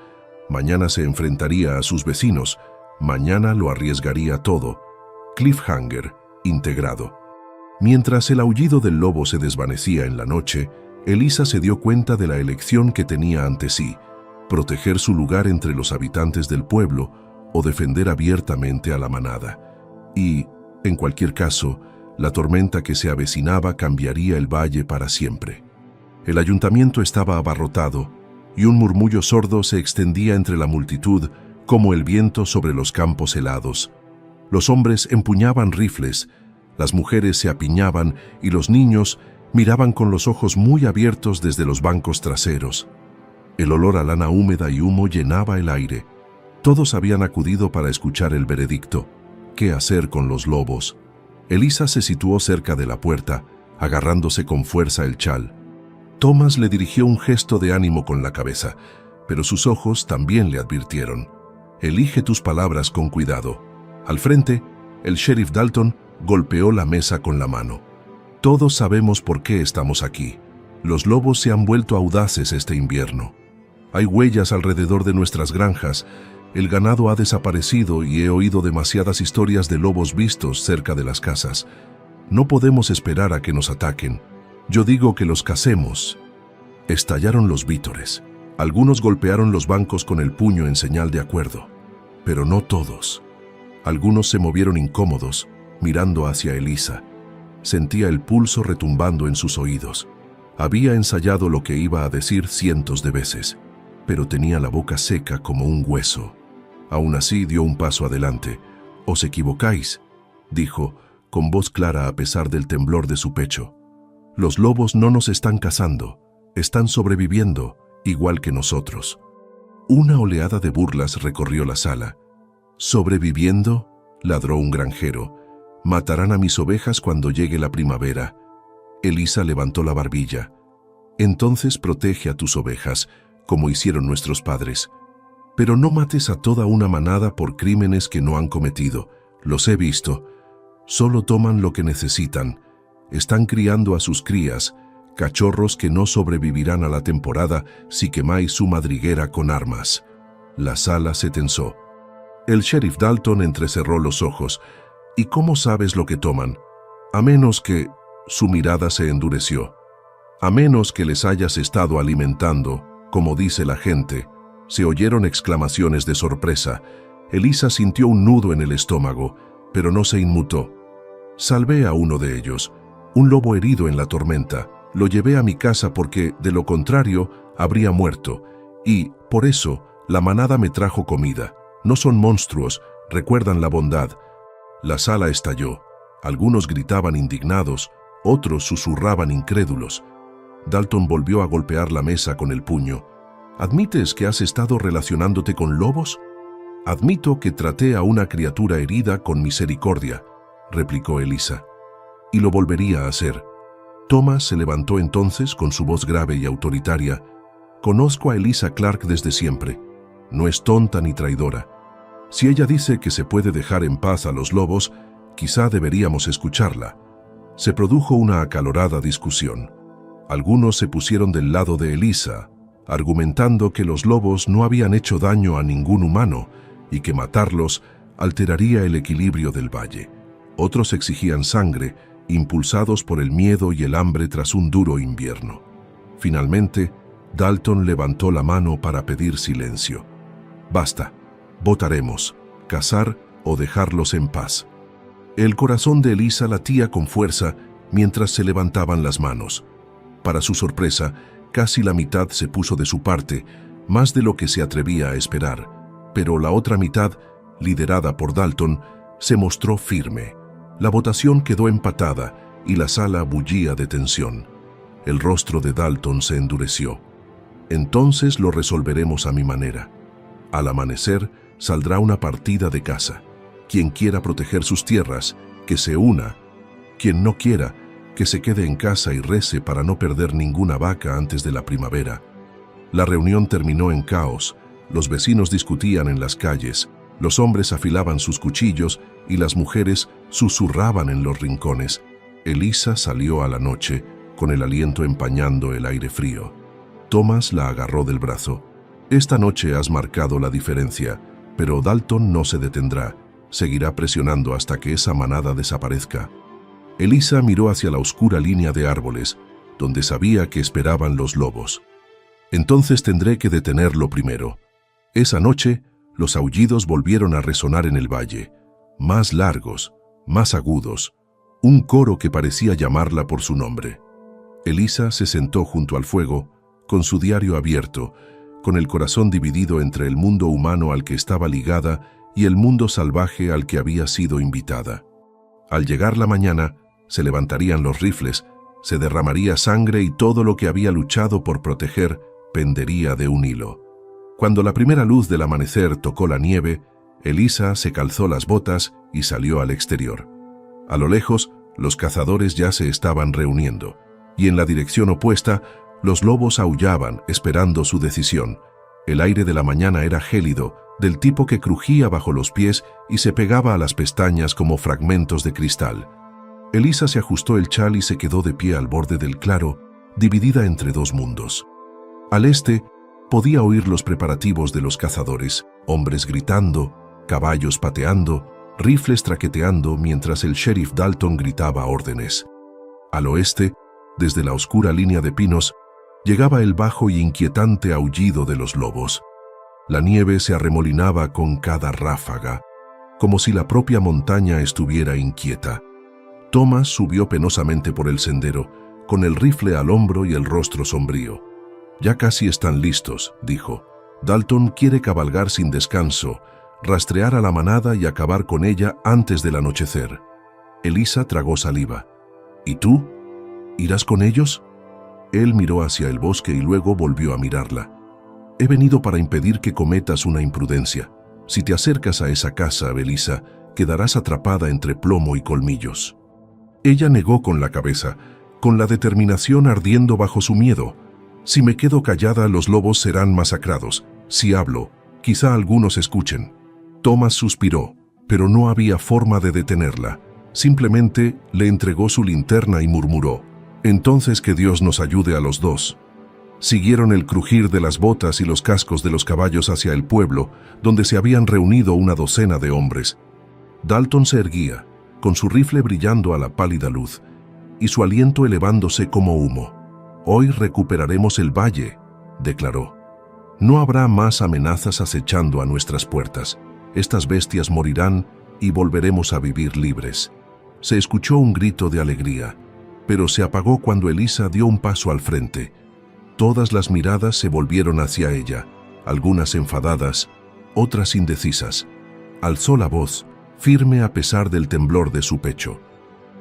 Mañana se enfrentaría a sus vecinos, mañana lo arriesgaría todo. Cliffhanger, integrado. Mientras el aullido del lobo se desvanecía en la noche, Elisa se dio cuenta de la elección que tenía ante sí: proteger su lugar entre los habitantes del pueblo o defender abiertamente a la manada. Y, en cualquier caso, la tormenta que se avecinaba cambiaría el valle para siempre. El ayuntamiento estaba abarrotado, y un murmullo sordo se extendía entre la multitud como el viento sobre los campos helados. Los hombres empuñaban rifles, las mujeres se apiñaban y los niños miraban con los ojos muy abiertos desde los bancos traseros. El olor a lana húmeda y humo llenaba el aire. Todos habían acudido para escuchar el veredicto: ¿qué hacer con los lobos? Elisa se situó cerca de la puerta, agarrándose con fuerza el chal. Thomas le dirigió un gesto de ánimo con la cabeza, pero sus ojos también le advirtieron: elige tus palabras con cuidado. Al frente, el sheriff Dalton golpeó la mesa con la mano. Todos sabemos por qué estamos aquí. Los lobos se han vuelto audaces este invierno. Hay huellas alrededor de nuestras granjas, El ganado ha desaparecido y he oído demasiadas historias de lobos vistos cerca de las casas. No podemos esperar a que nos ataquen. Yo digo que los cacemos». Estallaron los vítores. Algunos golpearon los bancos con el puño en señal de acuerdo, pero no todos. Algunos se movieron incómodos, mirando hacia Elisa. Sentía el pulso retumbando en sus oídos. Había ensayado lo que iba a decir cientos de veces, pero tenía la boca seca como un hueso. Aún así dio un paso adelante. «Os equivocáis», dijo, con voz clara a pesar del temblor de su pecho. «Los lobos no nos están cazando, están sobreviviendo, igual que nosotros». Una oleada de burlas recorrió la sala. «¿Sobreviviendo?», ladró un granjero. «Matarán a mis ovejas cuando llegue la primavera». Elisa levantó la barbilla. «Entonces protege a tus ovejas, como hicieron nuestros padres. Pero no mates a toda una manada por crímenes que no han cometido. Los he visto. Solo toman lo que necesitan. Están criando a sus crías, cachorros que no sobrevivirán a la temporada si quemáis su madriguera con armas». La sala se tensó. El sheriff Dalton entrecerró los ojos. «¿Y cómo sabes lo que toman? A menos que...» Su mirada se endureció. «A menos que les hayas estado alimentando, como dice la gente». Se oyeron exclamaciones de sorpresa. Elisa sintió un nudo en el estómago, pero no se inmutó. «Salvé a uno de ellos, un lobo herido en la tormenta. Lo llevé a mi casa porque, de lo contrario, habría muerto. Y, por eso, la manada me trajo comida. No son monstruos, recuerdan la bondad». La sala estalló. Algunos gritaban indignados, otros susurraban incrédulos. Dalton volvió a golpear la mesa con el puño. «¿Admites que has estado relacionándote con lobos?» «Admito que traté a una criatura herida con misericordia», replicó Elisa. «Y lo volvería a hacer». Thomas se levantó entonces con su voz grave y autoritaria. «Conozco a Elisa Clark desde siempre. No es tonta ni traidora. Si ella dice que se puede dejar en paz a los lobos, quizá deberíamos escucharla». Se produjo una acalorada discusión. Algunos se pusieron del lado de Elisa, argumentando que los lobos no habían hecho daño a ningún humano y que matarlos alteraría el equilibrio del valle. Otros exigían sangre, impulsados por el miedo y el hambre tras un duro invierno. Finalmente, Dalton levantó la mano para pedir silencio. «Basta, votaremos, cazar o dejarlos en paz». El corazón de Elisa latía con fuerza mientras se levantaban las manos. Para su sorpresa, casi la mitad se puso de su parte, más de lo que se atrevía a esperar, pero la otra mitad, liderada por Dalton, se mostró firme. La votación quedó empatada y la sala bullía de tensión. El rostro de Dalton se endureció. «Entonces lo resolveremos a mi manera. Al amanecer saldrá una partida de caza. Quien quiera proteger sus tierras, que se una. Quien no quiera, que se quede en casa y rece para no perder ninguna vaca antes de la primavera». La reunión terminó en caos. Los vecinos discutían en las calles, los hombres afilaban sus cuchillos y las mujeres susurraban en los rincones. Elisa salió a la noche, con el aliento empañando el aire frío. Thomas la agarró del brazo. «Esta noche has marcado la diferencia, pero Dalton no se detendrá. Seguirá presionando hasta que esa manada desaparezca». Elisa miró hacia la oscura línea de árboles, donde sabía que esperaban los lobos. «Entonces tendré que detenerlo primero». Esa noche, los aullidos volvieron a resonar en el valle, más largos, más agudos, un coro que parecía llamarla por su nombre. Elisa se sentó junto al fuego, con su diario abierto, con el corazón dividido entre el mundo humano al que estaba ligada y el mundo salvaje al que había sido invitada. Al llegar la mañana, se levantarían los rifles, se derramaría sangre y todo lo que había luchado por proteger pendería de un hilo. Cuando la primera luz del amanecer tocó la nieve, Elisa se calzó las botas y salió al exterior. A lo lejos, los cazadores ya se estaban reuniendo, y en la dirección opuesta, los lobos aullaban esperando su decisión. El aire de la mañana era gélido, del tipo que crujía bajo los pies y se pegaba a las pestañas como fragmentos de cristal. Elisa se ajustó el chal y se quedó de pie al borde del claro, dividida entre dos mundos. Al este, Podía oír los preparativos de los cazadores, hombres gritando, caballos pateando, rifles traqueteando mientras el sheriff Dalton gritaba órdenes. Al oeste, desde la oscura línea de pinos, llegaba el bajo y inquietante aullido de los lobos. La nieve se arremolinaba con cada ráfaga, como si la propia montaña estuviera inquieta. Thomas subió penosamente por el sendero, con el rifle al hombro y el rostro sombrío. «Ya casi están listos», dijo. «Dalton quiere cabalgar sin descanso, rastrear a la manada y acabar con ella antes del anochecer». Elisa tragó saliva. «¿Y tú? ¿Irás con ellos?» Él miró hacia el bosque y luego volvió a mirarla. «He venido para impedir que cometas una imprudencia. Si te acercas a esa casa, Elisa, quedarás atrapada entre plomo y colmillos». Ella negó con la cabeza, con la determinación ardiendo bajo su miedo. «Si me quedo callada, los lobos serán masacrados. Si hablo, quizá algunos escuchen». Thomas suspiró, pero no había forma de detenerla. Simplemente le entregó su linterna y murmuró: «Entonces que Dios nos ayude a los dos». Siguieron el crujir de las botas y los cascos de los caballos hacia el pueblo, donde se habían reunido una docena de hombres. Dalton se erguía, con su rifle brillando a la pálida luz, y su aliento elevándose como humo. «Hoy recuperaremos el valle», declaró. «No habrá más amenazas acechando a nuestras puertas. Estas bestias morirán y volveremos a vivir libres». Se escuchó un grito de alegría, pero se apagó cuando Elisa dio un paso al frente. Todas las miradas se volvieron hacia ella, algunas enfadadas, otras indecisas. Alzó la voz, firme a pesar del temblor de su pecho.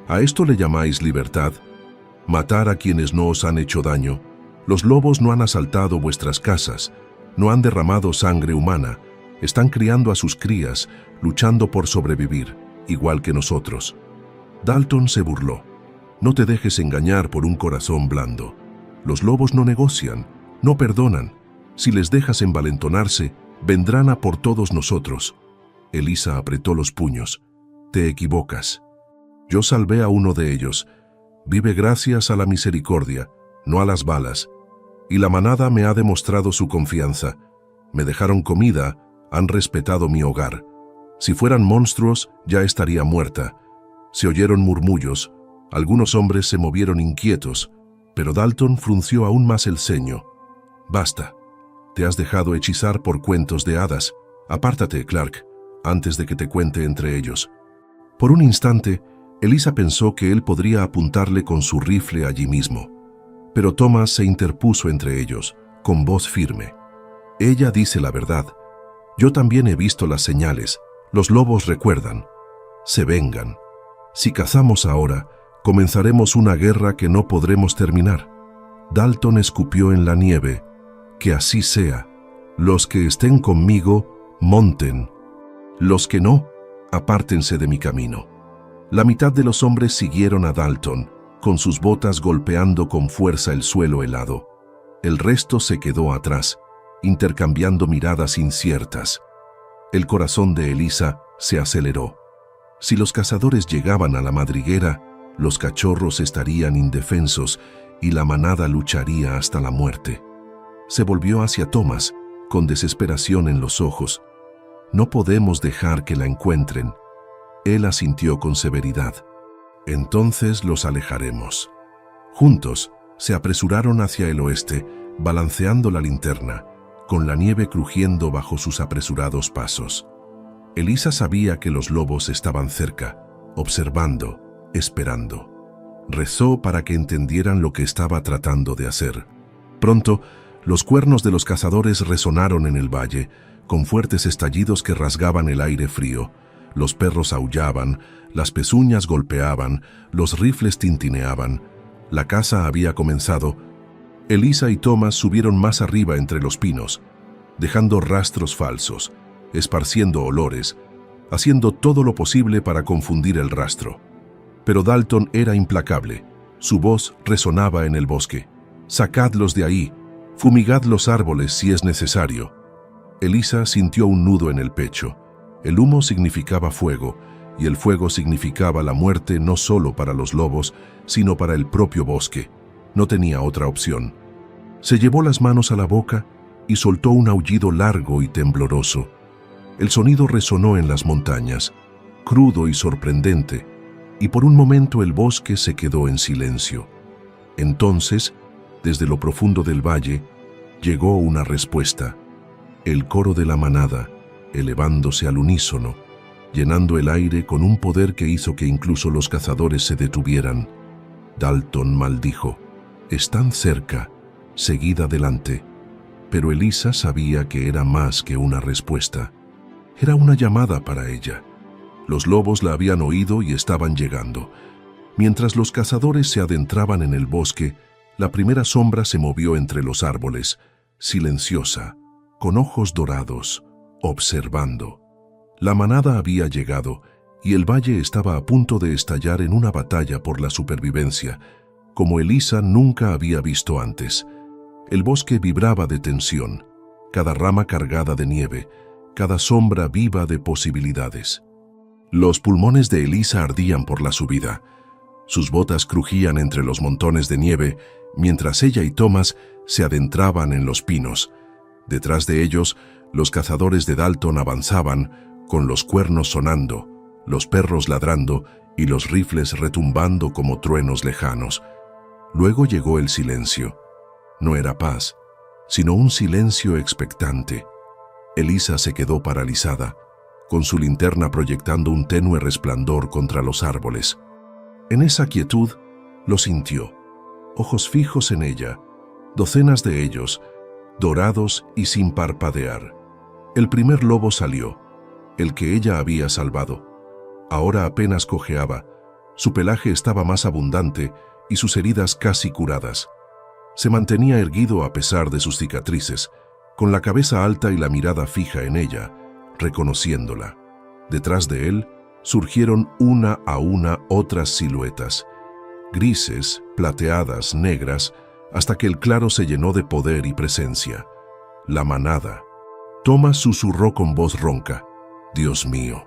«¿A esto le llamáis libertad? Matar a quienes no os han hecho daño. Los lobos no han asaltado vuestras casas, no han derramado sangre humana, están criando a sus crías, luchando por sobrevivir, igual que nosotros». Dalton se burló. «No te dejes engañar por un corazón blando. Los lobos no negocian, no perdonan. Si les dejas envalentonarse, vendrán a por todos nosotros». Elisa apretó los puños. «Te equivocas. Yo salvé a uno de ellos. Vive gracias a la misericordia, no a las balas. Y la manada me ha demostrado su confianza. Me dejaron comida, han respetado mi hogar. Si fueran monstruos, ya estaría muerta». Se oyeron murmullos. Algunos hombres se movieron inquietos, pero Dalton frunció aún más el ceño. «Basta. Te has dejado hechizar por cuentos de hadas. Apártate, Clark, antes de que te cuente entre ellos». Por un instante, Elisa pensó que él podría apuntarle con su rifle allí mismo. Pero Thomas se interpuso entre ellos, con voz firme. «Ella dice la verdad. Yo también he visto las señales. Los lobos recuerdan. Se vengan. Si cazamos ahora, comenzaremos una guerra que no podremos terminar». Dalton escupió en la nieve. «Que así sea. Los que estén conmigo, monten. Los que no, apártense de mi camino». La mitad de los hombres siguieron a Dalton, con sus botas golpeando con fuerza el suelo helado. El resto se quedó atrás, intercambiando miradas inciertas. El corazón de Elisa se aceleró. Si los cazadores llegaban a la madriguera, los cachorros estarían indefensos y la manada lucharía hasta la muerte. Se volvió hacia Thomas, con desesperación en los ojos. «No podemos dejar que la encuentren». Él asintió con severidad. «Entonces los alejaremos». Juntos, se apresuraron hacia el oeste, balanceando la linterna, con la nieve crujiendo bajo sus apresurados pasos. Elisa sabía que los lobos estaban cerca, observando, esperando. Rezó para que entendieran lo que estaba tratando de hacer. Pronto, los cuernos de los cazadores resonaron en el valle, con fuertes estallidos que rasgaban el aire frío. Los perros aullaban, las pezuñas golpeaban, los rifles tintineaban. La caza había comenzado. Elisa y Thomas subieron más arriba entre los pinos, dejando rastros falsos, esparciendo olores, haciendo todo lo posible para confundir el rastro. Pero Dalton era implacable. Su voz resonaba en el bosque. «Sacadlos de ahí, fumigad los árboles si es necesario». Elisa sintió un nudo en el pecho. El humo significaba fuego, y el fuego significaba la muerte no solo para los lobos, sino para el propio bosque. No tenía otra opción. Se llevó las manos a la boca y soltó un aullido largo y tembloroso. El sonido resonó en las montañas, crudo y sorprendente, y por un momento el bosque se quedó en silencio. Entonces, desde lo profundo del valle, llegó una respuesta. El coro de la manada, elevándose al unísono, llenando el aire con un poder que hizo que incluso los cazadores se detuvieran. Dalton maldijo: «Están cerca, seguid adelante». Pero Elisa sabía que era más que una respuesta. Era una llamada para ella. Los lobos la habían oído y estaban llegando. Mientras los cazadores se adentraban en el bosque, la primera sombra se movió entre los árboles, silenciosa, con ojos dorados, observando. La manada había llegado y el valle estaba a punto de estallar en una batalla por la supervivencia, como Elisa nunca había visto antes. El bosque vibraba de tensión, cada rama cargada de nieve, cada sombra viva de posibilidades. Los pulmones de Elisa ardían por la subida. Sus botas crujían entre los montones de nieve, mientras ella y Thomas se adentraban en los pinos. Detrás de ellos, los cazadores de Dalton avanzaban, con los cuernos sonando, los perros ladrando y los rifles retumbando como truenos lejanos. Luego llegó el silencio. No era paz, sino un silencio expectante. Elisa se quedó paralizada, con su linterna proyectando un tenue resplandor contra los árboles. En esa quietud, lo sintió, ojos fijos en ella, docenas de ellos, dorados y sin parpadear. El primer lobo salió, el que ella había salvado. Ahora apenas cojeaba, su pelaje estaba más abundante y sus heridas casi curadas. Se mantenía erguido a pesar de sus cicatrices, con la cabeza alta y la mirada fija en ella, reconociéndola. Detrás de él surgieron una a una otras siluetas, grises, plateadas, negras, hasta que el claro se llenó de poder y presencia. La manada. Thomas susurró con voz ronca: «Dios mío».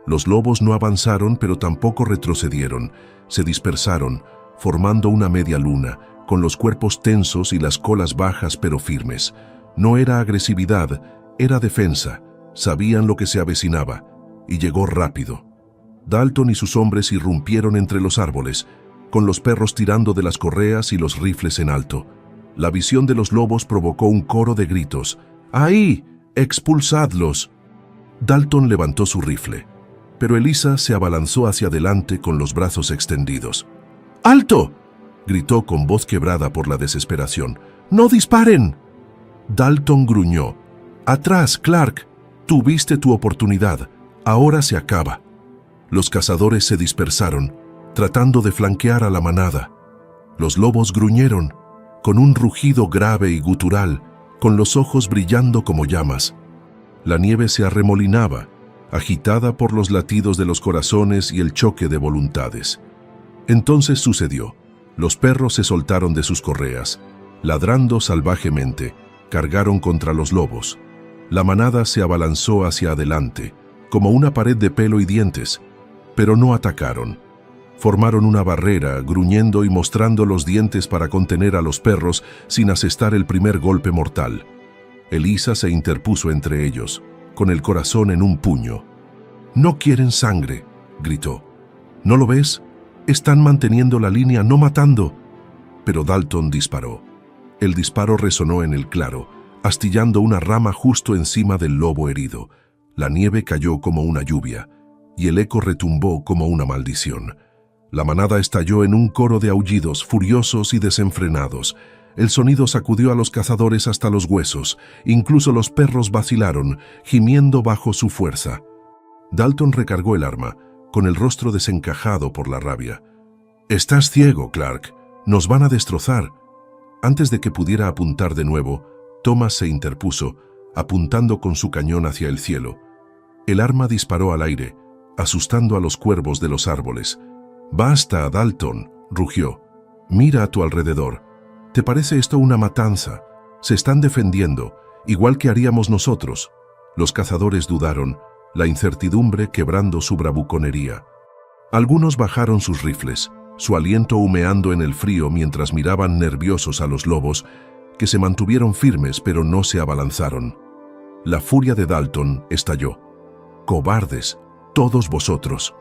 Los lobos no avanzaron, pero tampoco retrocedieron. Se dispersaron, formando una media luna, con los cuerpos tensos y las colas bajas pero firmes. No era agresividad, era defensa. Sabían lo que se avecinaba, y llegó rápido. Dalton y sus hombres irrumpieron entre los árboles, con los perros tirando de las correas y los rifles en alto. La visión de los lobos provocó un coro de gritos. «¡Ahí! ¡Expulsadlos!». Dalton levantó su rifle, pero Elisa se abalanzó hacia adelante con los brazos extendidos. «¡Alto!», gritó con voz quebrada por la desesperación. «¡No disparen!». Dalton gruñó. «Atrás, Clark. Tuviste tu oportunidad. Ahora se acaba». Los cazadores se dispersaron, tratando de flanquear a la manada. Los lobos gruñeron, con un rugido grave y gutural, con los ojos brillando como llamas. La nieve se arremolinaba, agitada por los latidos de los corazones y el choque de voluntades. Entonces sucedió. Los perros se soltaron de sus correas, ladrando salvajemente, cargaron contra los lobos. La manada se abalanzó hacia adelante, como una pared de pelo y dientes, pero no atacaron. Formaron una barrera, gruñendo y mostrando los dientes para contener a los perros sin asestar el primer golpe mortal. Elisa se interpuso entre ellos, con el corazón en un puño. «No quieren sangre», gritó. «¿No lo ves? Están manteniendo la línea, no matando». Pero Dalton disparó. El disparo resonó en el claro, astillando una rama justo encima del lobo herido. La nieve cayó como una lluvia, y el eco retumbó como una maldición. La manada estalló en un coro de aullidos furiosos y desenfrenados. El sonido sacudió a los cazadores hasta los huesos. Incluso los perros vacilaron, gimiendo bajo su fuerza. Dalton recargó el arma, con el rostro desencajado por la rabia. «Estás ciego, Clark. Nos van a destrozar». Antes de que pudiera apuntar de nuevo, Thomas se interpuso, apuntando con su cañón hacia el cielo. El arma disparó al aire, asustando a los cuervos de los árboles. «Basta, Dalton», rugió. «Mira a tu alrededor. ¿Te parece esto una matanza? Se están defendiendo, igual que haríamos nosotros». Los cazadores dudaron, la incertidumbre quebrando su bravuconería. Algunos bajaron sus rifles, su aliento humeando en el frío mientras miraban nerviosos a los lobos, que se mantuvieron firmes pero no se abalanzaron. La furia de Dalton estalló. «¡Cobardes, todos vosotros!».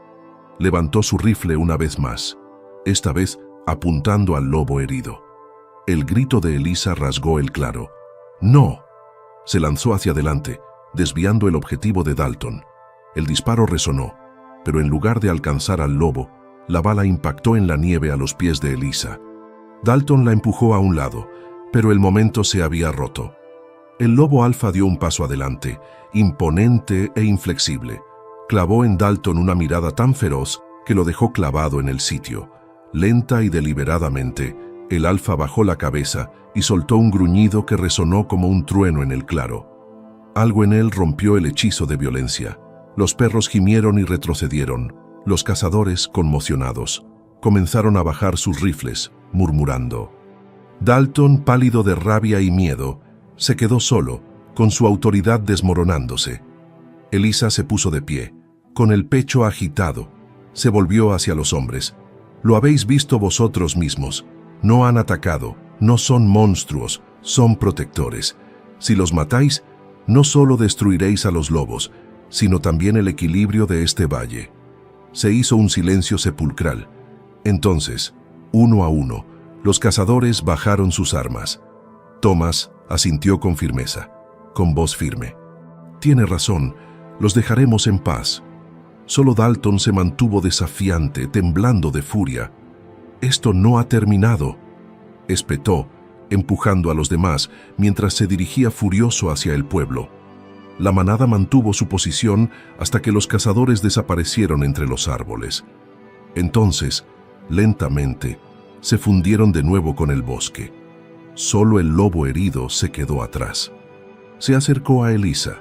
Levantó su rifle una vez más, esta vez apuntando al lobo herido. El grito de Elisa rasgó el claro. «¡No!». Se lanzó hacia adelante, desviando el objetivo de Dalton. El disparo resonó, pero en lugar de alcanzar al lobo, la bala impactó en la nieve a los pies de Elisa. Dalton la empujó a un lado, pero el momento se había roto. El lobo alfa dio un paso adelante, imponente e inflexible. Clavó en Dalton una mirada tan feroz que lo dejó clavado en el sitio. Lenta y deliberadamente, el alfa bajó la cabeza y soltó un gruñido que resonó como un trueno en el claro. Algo en él rompió el hechizo de violencia. Los perros gimieron y retrocedieron. Los cazadores, conmocionados, comenzaron a bajar sus rifles, murmurando. Dalton, pálido de rabia y miedo, se quedó solo, con su autoridad desmoronándose. Elisa se puso de pie, con el pecho agitado. Se volvió hacia los hombres. «Lo habéis visto vosotros mismos. No han atacado, no son monstruos, son protectores. Si los matáis, no solo destruiréis a los lobos, sino también el equilibrio de este valle». Se hizo un silencio sepulcral. Entonces, uno a uno, los cazadores bajaron sus armas. Thomas asintió con firmeza, con voz firme. «Tiene razón, los dejaremos en paz». Solo Dalton se mantuvo desafiante, temblando de furia. «Esto no ha terminado», espetó, empujando a los demás mientras se dirigía furioso hacia el pueblo. La manada mantuvo su posición hasta que los cazadores desaparecieron entre los árboles. Entonces, lentamente, se fundieron de nuevo con el bosque. Solo el lobo herido se quedó atrás. Se acercó a Elisa,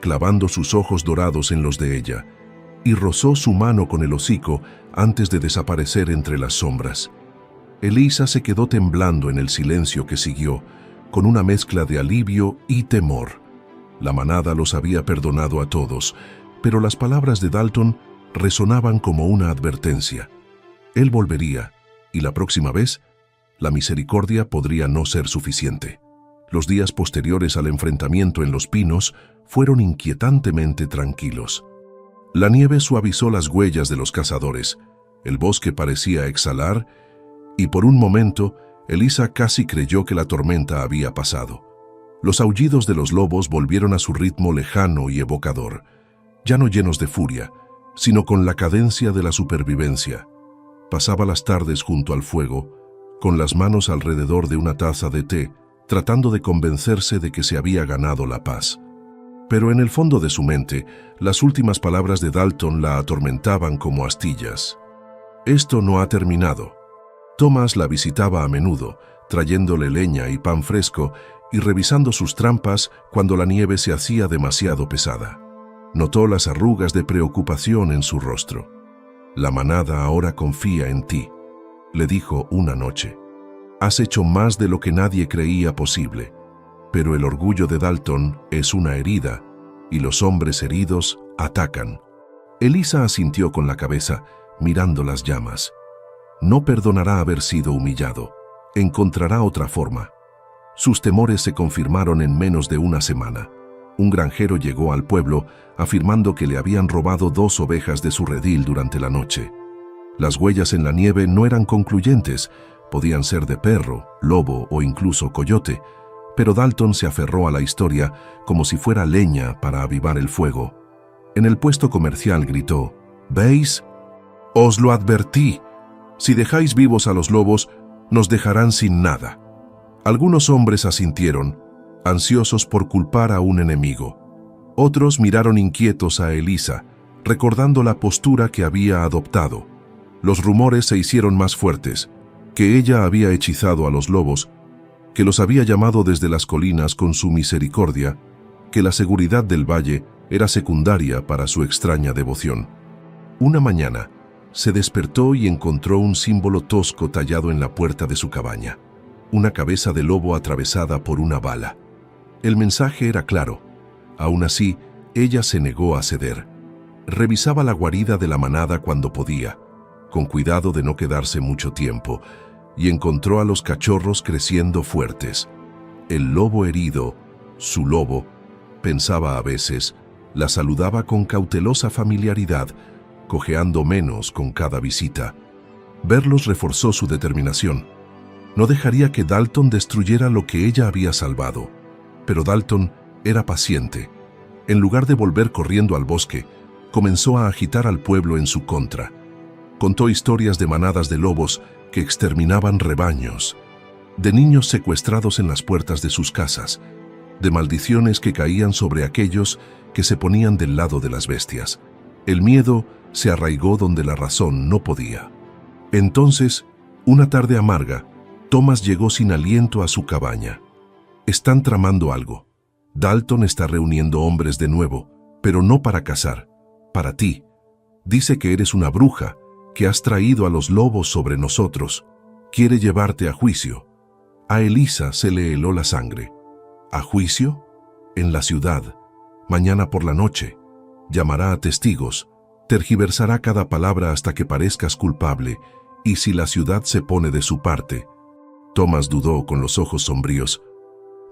clavando sus ojos dorados en los de ella, y rozó su mano con el hocico antes de desaparecer entre las sombras. Elisa se quedó temblando en el silencio que siguió, con una mezcla de alivio y temor. La manada los había perdonado a todos, pero las palabras de Dalton resonaban como una advertencia. Él volvería, y la próxima vez, la misericordia podría no ser suficiente. Los días posteriores al enfrentamiento en los pinos fueron inquietantemente tranquilos. La nieve suavizó las huellas de los cazadores, el bosque parecía exhalar, y por un momento, Elisa casi creyó que la tormenta había pasado. Los aullidos de los lobos volvieron a su ritmo lejano y evocador, ya no llenos de furia, sino con la cadencia de la supervivencia. Pasaba las tardes junto al fuego, con las manos alrededor de una taza de té, tratando de convencerse de que se había ganado la paz. Pero en el fondo de su mente, las últimas palabras de Dalton la atormentaban como astillas. «Esto no ha terminado». Thomas la visitaba a menudo, trayéndole leña y pan fresco y revisando sus trampas cuando la nieve se hacía demasiado pesada. Notó las arrugas de preocupación en su rostro. «La manada ahora confía en ti», le dijo una noche. «Has hecho más de lo que nadie creía posible, pero el orgullo de Dalton es una herida y los hombres heridos atacan». Elisa asintió con la cabeza, mirando las llamas. No perdonará haber sido humillado. Encontrará otra forma. Sus temores se confirmaron en menos de una semana. Un granjero llegó al pueblo afirmando que le habían robado 2 ovejas de su redil durante la noche. Las huellas en la nieve no eran concluyentes, podían ser de perro, lobo o incluso coyote, pero Dalton se aferró a la historia como si fuera leña para avivar el fuego. En el puesto comercial gritó: «¿Veis? Os lo advertí. Si dejáis vivos a los lobos, nos dejarán sin nada». Algunos hombres asintieron, ansiosos por culpar a un enemigo. Otros miraron inquietos a Elisa, recordando la postura que había adoptado. Los rumores se hicieron más fuertes, que ella había hechizado a los lobos, que los había llamado desde las colinas con su misericordia, que la seguridad del valle era secundaria para su extraña devoción. Una mañana, se despertó y encontró un símbolo tosco tallado en la puerta de su cabaña, una cabeza de lobo atravesada por una bala. El mensaje era claro. Aún así, ella se negó a ceder. Revisaba la guarida de la manada cuando podía, con cuidado de no quedarse mucho tiempo, y encontró a los cachorros creciendo fuertes. El lobo herido, su lobo, pensaba a veces, la saludaba con cautelosa familiaridad, cojeando menos con cada visita. Verlos reforzó su determinación. No dejaría que Dalton destruyera lo que ella había salvado. Pero Dalton era paciente. En lugar de volver corriendo al bosque, comenzó a agitar al pueblo en su contra. Contó historias de manadas de lobos que exterminaban rebaños, de niños secuestrados en las puertas de sus casas, de maldiciones que caían sobre aquellos que se ponían del lado de las bestias. El miedo se arraigó donde la razón no podía. Entonces, una tarde amarga, Thomas llegó sin aliento a su cabaña. Están tramando algo. Dalton está reuniendo hombres de nuevo, pero no para cazar, para ti. Dice que eres una bruja, que has traído a los lobos sobre nosotros. Quiere llevarte a juicio. A Elisa se le heló la sangre. ¿A juicio? En la ciudad. Mañana por la noche. Llamará a testigos. Tergiversará cada palabra hasta que parezcas culpable. Y si la ciudad se pone de su parte. Thomas dudó con los ojos sombríos.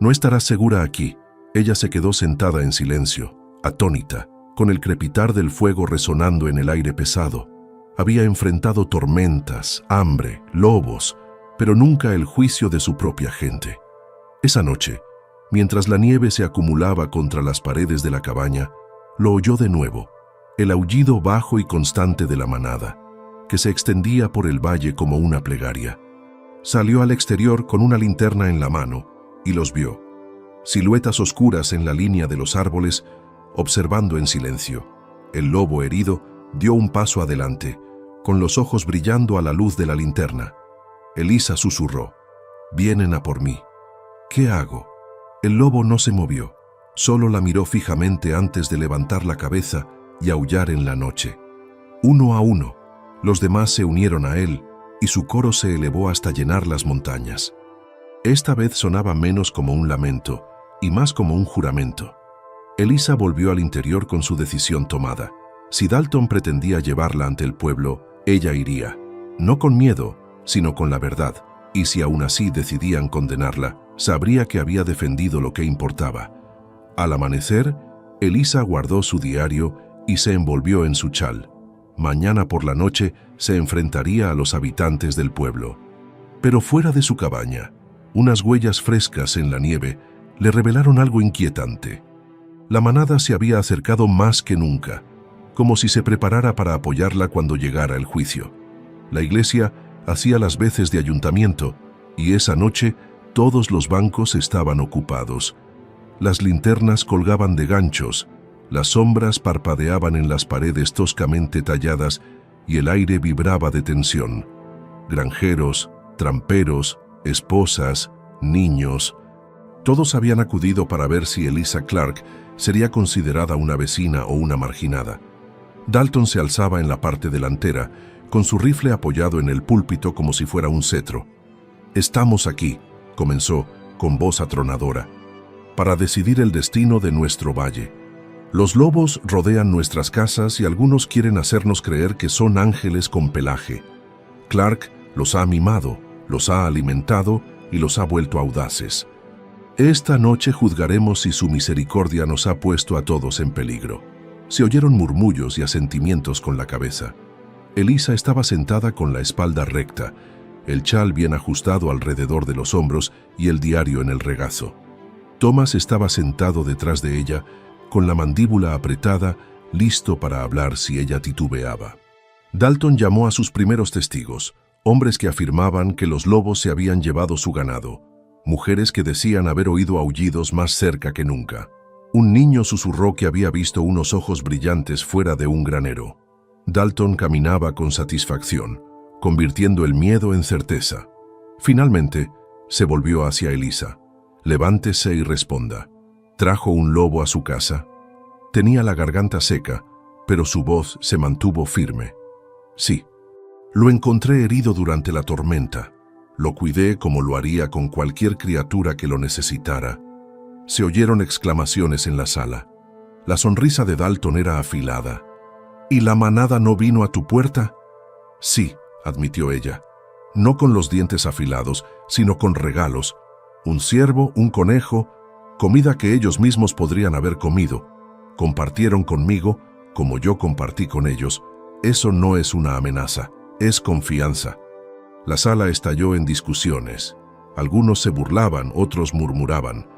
No estarás segura aquí. Ella se quedó sentada en silencio, atónita, con el crepitar del fuego resonando en el aire pesado. Había enfrentado tormentas, hambre, lobos, pero nunca el juicio de su propia gente. Esa noche, mientras la nieve se acumulaba contra las paredes de la cabaña, lo oyó de nuevo, el aullido bajo y constante de la manada, que se extendía por el valle como una plegaria. Salió al exterior con una linterna en la mano y los vio, siluetas oscuras en la línea de los árboles, observando en silencio. El lobo herido dio un paso adelante, con los ojos brillando a la luz de la linterna. Elisa susurró, «Vienen a por mí». «¿Qué hago?» El lobo no se movió, solo la miró fijamente antes de levantar la cabeza y aullar en la noche. Uno a uno, los demás se unieron a él y su coro se elevó hasta llenar las montañas. Esta vez sonaba menos como un lamento y más como un juramento. Elisa volvió al interior con su decisión tomada. Si Dalton pretendía llevarla ante el pueblo, ella iría, no con miedo, sino con la verdad, y si aún así decidían condenarla, sabría que había defendido lo que importaba. Al amanecer, Elisa guardó su diario y se envolvió en su chal. Mañana por la noche se enfrentaría a los habitantes del pueblo. Pero fuera de su cabaña, unas huellas frescas en la nieve le revelaron algo inquietante. La manada se había acercado más que nunca, como si se preparara para apoyarla cuando llegara el juicio. La iglesia hacía las veces de ayuntamiento y esa noche todos los bancos estaban ocupados. Las linternas colgaban de ganchos, las sombras parpadeaban en las paredes toscamente talladas y el aire vibraba de tensión. Granjeros, tramperos, esposas, niños, todos habían acudido para ver si Elisa Clark sería considerada una vecina o una marginada. Dalton se alzaba en la parte delantera, con su rifle apoyado en el púlpito como si fuera un cetro. «Estamos aquí», comenzó, con voz atronadora, «para decidir el destino de nuestro valle. Los lobos rodean nuestras casas y algunos quieren hacernos creer que son ángeles con pelaje. Clark los ha mimado, los ha alimentado y los ha vuelto audaces. Esta noche juzgaremos si su misericordia nos ha puesto a todos en peligro». Se oyeron murmullos y asentimientos con la cabeza. Elisa estaba sentada con la espalda recta, el chal bien ajustado alrededor de los hombros y el diario en el regazo. Thomas estaba sentado detrás de ella, con la mandíbula apretada, listo para hablar si ella titubeaba. Dalton llamó a sus primeros testigos, hombres que afirmaban que los lobos se habían llevado su ganado, mujeres que decían haber oído aullidos más cerca que nunca. Un niño susurró que había visto unos ojos brillantes fuera de un granero. Dalton caminaba con satisfacción, convirtiendo el miedo en certeza. Finalmente, se volvió hacia Elisa. «Levántese y responda. ¿Trajo un lobo a su casa?» Tenía la garganta seca, pero su voz se mantuvo firme. «Sí. Lo encontré herido durante la tormenta. Lo cuidé como lo haría con cualquier criatura que lo necesitara». Se oyeron exclamaciones en la sala. La sonrisa de Dalton era afilada. «¿Y la manada no vino a tu puerta?» «Sí», admitió ella. «No con los dientes afilados, sino con regalos. Un ciervo, un conejo, comida que ellos mismos podrían haber comido. Compartieron conmigo, como yo compartí con ellos. Eso no es una amenaza, es confianza. La sala estalló en discusiones. Algunos se burlaban, otros murmuraban.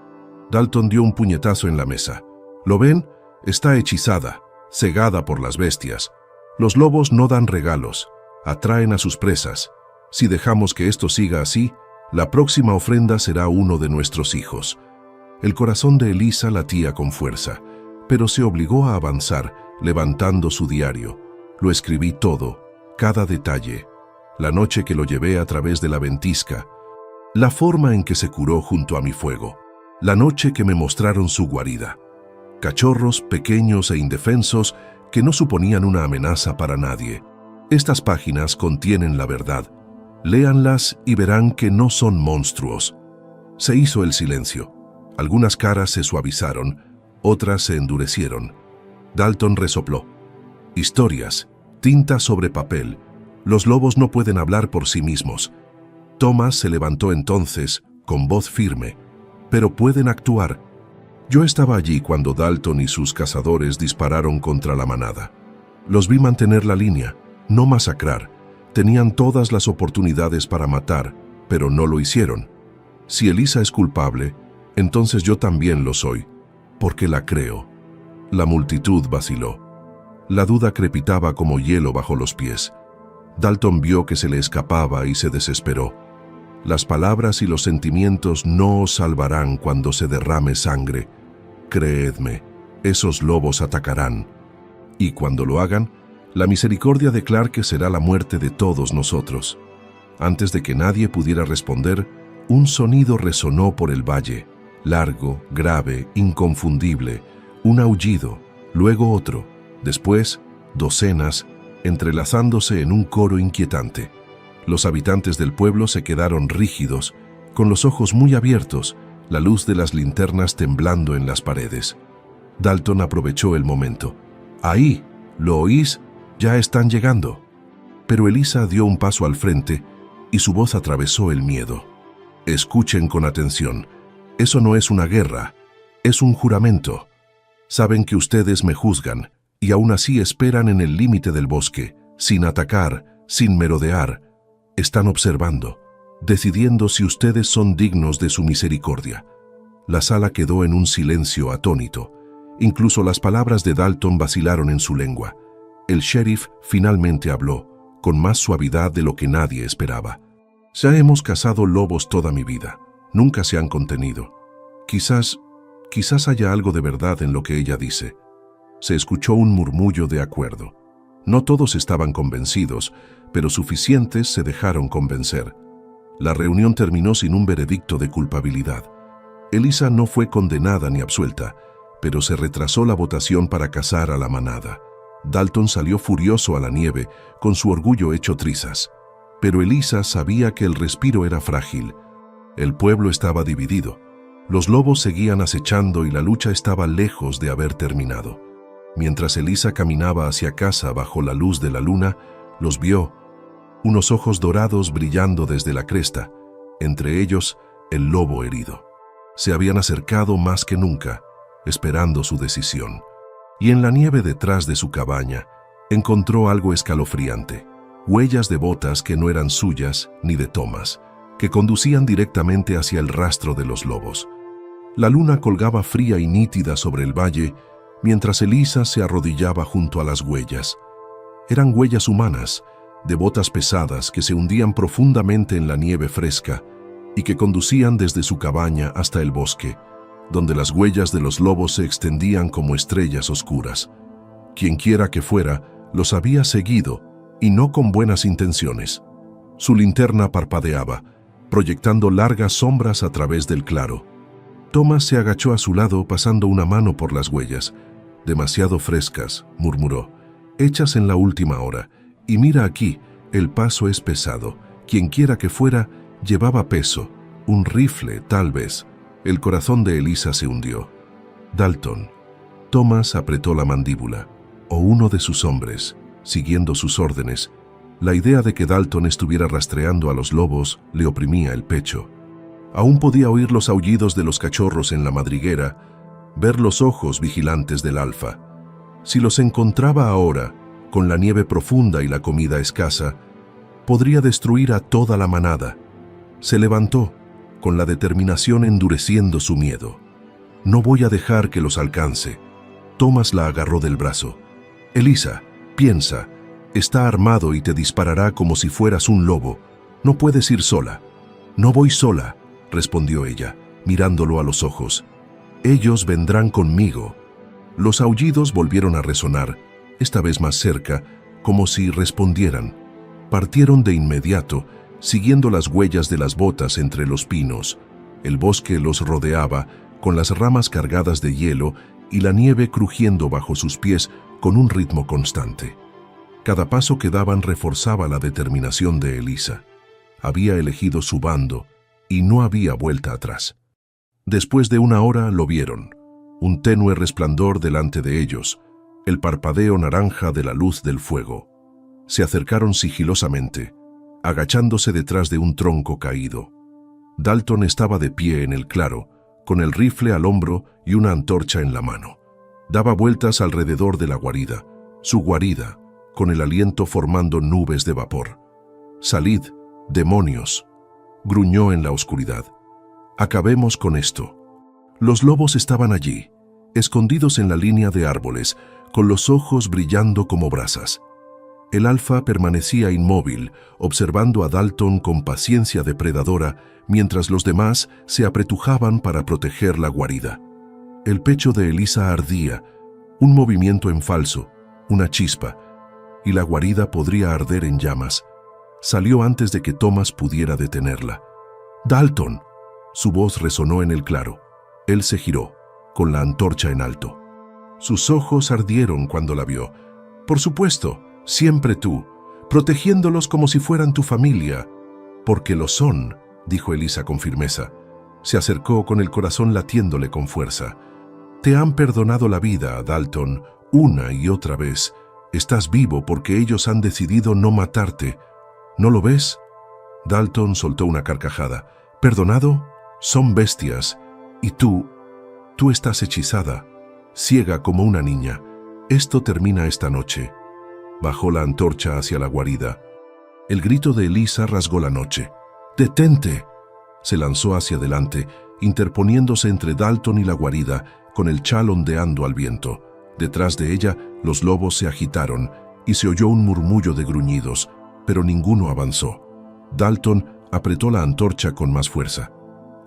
Dalton dio un puñetazo en la mesa. ¿Lo ven? Está hechizada, cegada por las bestias. Los lobos no dan regalos, atraen a sus presas. Si dejamos que esto siga así, la próxima ofrenda será uno de nuestros hijos. El corazón de Elisa latía con fuerza, pero se obligó a avanzar, levantando su diario. Lo escribí todo, cada detalle. La noche que lo llevé a través de la ventisca, la forma en que se curó junto a mi fuego, la noche que me mostraron su guarida. Cachorros pequeños e indefensos que no suponían una amenaza para nadie. Estas páginas contienen la verdad. Léanlas y verán que no son monstruos. Se hizo el silencio. Algunas caras se suavizaron, otras se endurecieron. Dalton resopló. Historias, tinta sobre papel. Los lobos no pueden hablar por sí mismos. Thomas se levantó entonces, con voz firme. Pero pueden actuar. Yo estaba allí cuando Dalton y sus cazadores dispararon contra la manada. Los vi mantener la línea, no masacrar. Tenían todas las oportunidades para matar, pero no lo hicieron. Si Elisa es culpable, entonces yo también lo soy, porque la creo. La multitud vaciló. La duda crepitaba como hielo bajo los pies. Dalton vio que se le escapaba y se desesperó. Las palabras y los sentimientos no os salvarán cuando se derrame sangre. Creedme, esos lobos atacarán. Y cuando lo hagan, la misericordia de Clark será la muerte de todos nosotros. Antes de que nadie pudiera responder, un sonido resonó por el valle, largo, grave, inconfundible, un aullido, luego otro, después docenas, entrelazándose en un coro inquietante. Los habitantes del pueblo se quedaron rígidos, con los ojos muy abiertos, la luz de las linternas temblando en las paredes. Dalton aprovechó el momento. «Ahí, ¿lo oís? Ya están llegando». Pero Elisa dio un paso al frente y su voz atravesó el miedo. «Escuchen con atención. Eso no es una guerra, es un juramento. Saben que ustedes me juzgan y aún así esperan en el límite del bosque, sin atacar, sin merodear. Están observando, decidiendo si ustedes son dignos de su misericordia». La sala quedó en un silencio atónito. Incluso las palabras de Dalton vacilaron en su lengua. El sheriff finalmente habló, con más suavidad de lo que nadie esperaba. «Ya hemos cazado lobos toda mi vida. Nunca se han contenido. Quizás haya algo de verdad en lo que ella dice». Se escuchó un murmullo de acuerdo. No todos estaban convencidos, pero suficientes se dejaron convencer. La reunión terminó sin un veredicto de culpabilidad. Elisa no fue condenada ni absuelta, pero se retrasó la votación para cazar a la manada. Dalton salió furioso a la nieve, con su orgullo hecho trizas. Pero Elisa sabía que el respiro era frágil. El pueblo estaba dividido. Los lobos seguían acechando y la lucha estaba lejos de haber terminado. Mientras Elisa caminaba hacia casa bajo la luz de la luna, los vio, unos ojos dorados brillando desde la cresta, entre ellos el lobo herido. Se habían acercado más que nunca, esperando su decisión. Y en la nieve detrás de su cabaña, encontró algo escalofriante, huellas de botas que no eran suyas ni de Thomas, que conducían directamente hacia el rastro de los lobos. La luna colgaba fría y nítida sobre el valle, mientras Elisa se arrodillaba junto a las huellas. Eran huellas humanas, de botas pesadas que se hundían profundamente en la nieve fresca y que conducían desde su cabaña hasta el bosque, donde las huellas de los lobos se extendían como estrellas oscuras. Quienquiera que fuera, los había seguido, y no con buenas intenciones. Su linterna parpadeaba, proyectando largas sombras a través del claro. Thomas se agachó a su lado pasando una mano por las huellas. «Demasiado frescas», murmuró, «hechas en la última hora. Y mira aquí, el paso es pesado. Quienquiera que fuera, llevaba peso. Un rifle, tal vez». El corazón de Elisa se hundió. «Dalton». Thomas apretó la mandíbula. O uno de sus hombres, siguiendo sus órdenes. La idea de que Dalton estuviera rastreando a los lobos le oprimía el pecho. Aún podía oír los aullidos de los cachorros en la madriguera, ver los ojos vigilantes del alfa. Si los encontraba ahora, con la nieve profunda y la comida escasa, podría destruir a toda la manada. Se levantó, con la determinación endureciendo su miedo. No voy a dejar que los alcance. Thomas la agarró del brazo. Elisa, piensa, está armado y te disparará como si fueras un lobo. No puedes ir sola. No voy sola, respondió ella, mirándolo a los ojos. Ellos vendrán conmigo. Los aullidos volvieron a resonar, esta vez más cerca, como si respondieran. Partieron de inmediato, siguiendo las huellas de las botas entre los pinos. El bosque los rodeaba, con las ramas cargadas de hielo y la nieve crujiendo bajo sus pies con un ritmo constante. Cada paso que daban reforzaba la determinación de Elisa. Había elegido su bando y no había vuelta atrás. Después de una hora lo vieron, un tenue resplandor delante de ellos, el parpadeo naranja de la luz del fuego. Se acercaron sigilosamente, agachándose detrás de un tronco caído. Dalton estaba de pie en el claro, con el rifle al hombro y una antorcha en la mano. Daba vueltas alrededor de la guarida, su guarida, con el aliento formando nubes de vapor. «Salid, demonios», gruñó en la oscuridad. «Acabemos con esto». Los lobos estaban allí, escondidos en la línea de árboles, con los ojos brillando como brasas. El alfa permanecía inmóvil, observando a Dalton con paciencia depredadora, mientras los demás se apretujaban para proteger la guarida. El pecho de Elisa ardía, un movimiento en falso, una chispa, y la guarida podría arder en llamas. Salió antes de que Thomas pudiera detenerla. «¡Dalton!», su voz resonó en el claro. Él se giró, con la antorcha en alto. Sus ojos ardieron cuando la vio. «Por supuesto, siempre tú, protegiéndolos como si fueran tu familia». «Porque lo son», dijo Elisa con firmeza. Se acercó con el corazón latiéndole con fuerza. «Te han perdonado la vida, Dalton, una y otra vez. Estás vivo porque ellos han decidido no matarte. ¿No lo ves?» Dalton soltó una carcajada. «¿Perdonado? Son bestias. Y tú estás hechizada, ciega como una niña. Esto termina esta noche». Bajó la antorcha hacia la guarida. El grito de Elisa rasgó la noche. «¡Detente!». Se lanzó hacia adelante, interponiéndose entre Dalton y la guarida, con el chal ondeando al viento. Detrás de ella, los lobos se agitaron y se oyó un murmullo de gruñidos, pero ninguno avanzó. Dalton apretó la antorcha con más fuerza.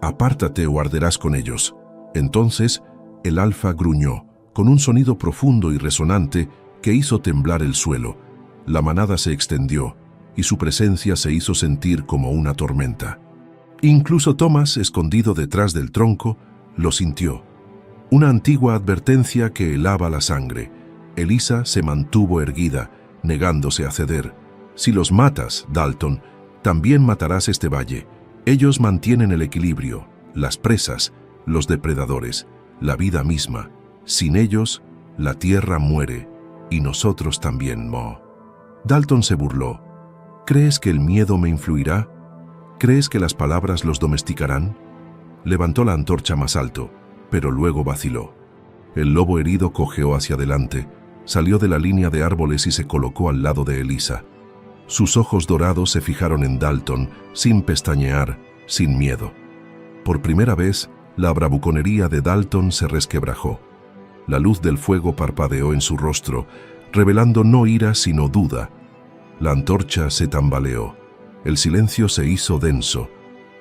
«Apártate o arderás con ellos». Entonces, el alfa gruñó, con un sonido profundo y resonante que hizo temblar el suelo. La manada se extendió, y su presencia se hizo sentir como una tormenta. Incluso Thomas, escondido detrás del tronco, lo sintió. Una antigua advertencia que helaba la sangre. Elisa se mantuvo erguida, negándose a ceder. «Si los matas, Dalton, también matarás este valle. Ellos mantienen el equilibrio, las presas, los depredadores, la vida misma. Sin ellos, la tierra muere, y nosotros también, Mo». Dalton se burló. «¿Crees que el miedo me influirá? ¿Crees que las palabras los domesticarán?». Levantó la antorcha más alto, pero luego vaciló. El lobo herido cojeó hacia adelante, salió de la línea de árboles y se colocó al lado de Elisa. Sus ojos dorados se fijaron en Dalton, sin pestañear, sin miedo. Por primera vez, la bravuconería de Dalton se resquebrajó. La luz del fuego parpadeó en su rostro, revelando no ira sino duda. La antorcha se tambaleó. El silencio se hizo denso.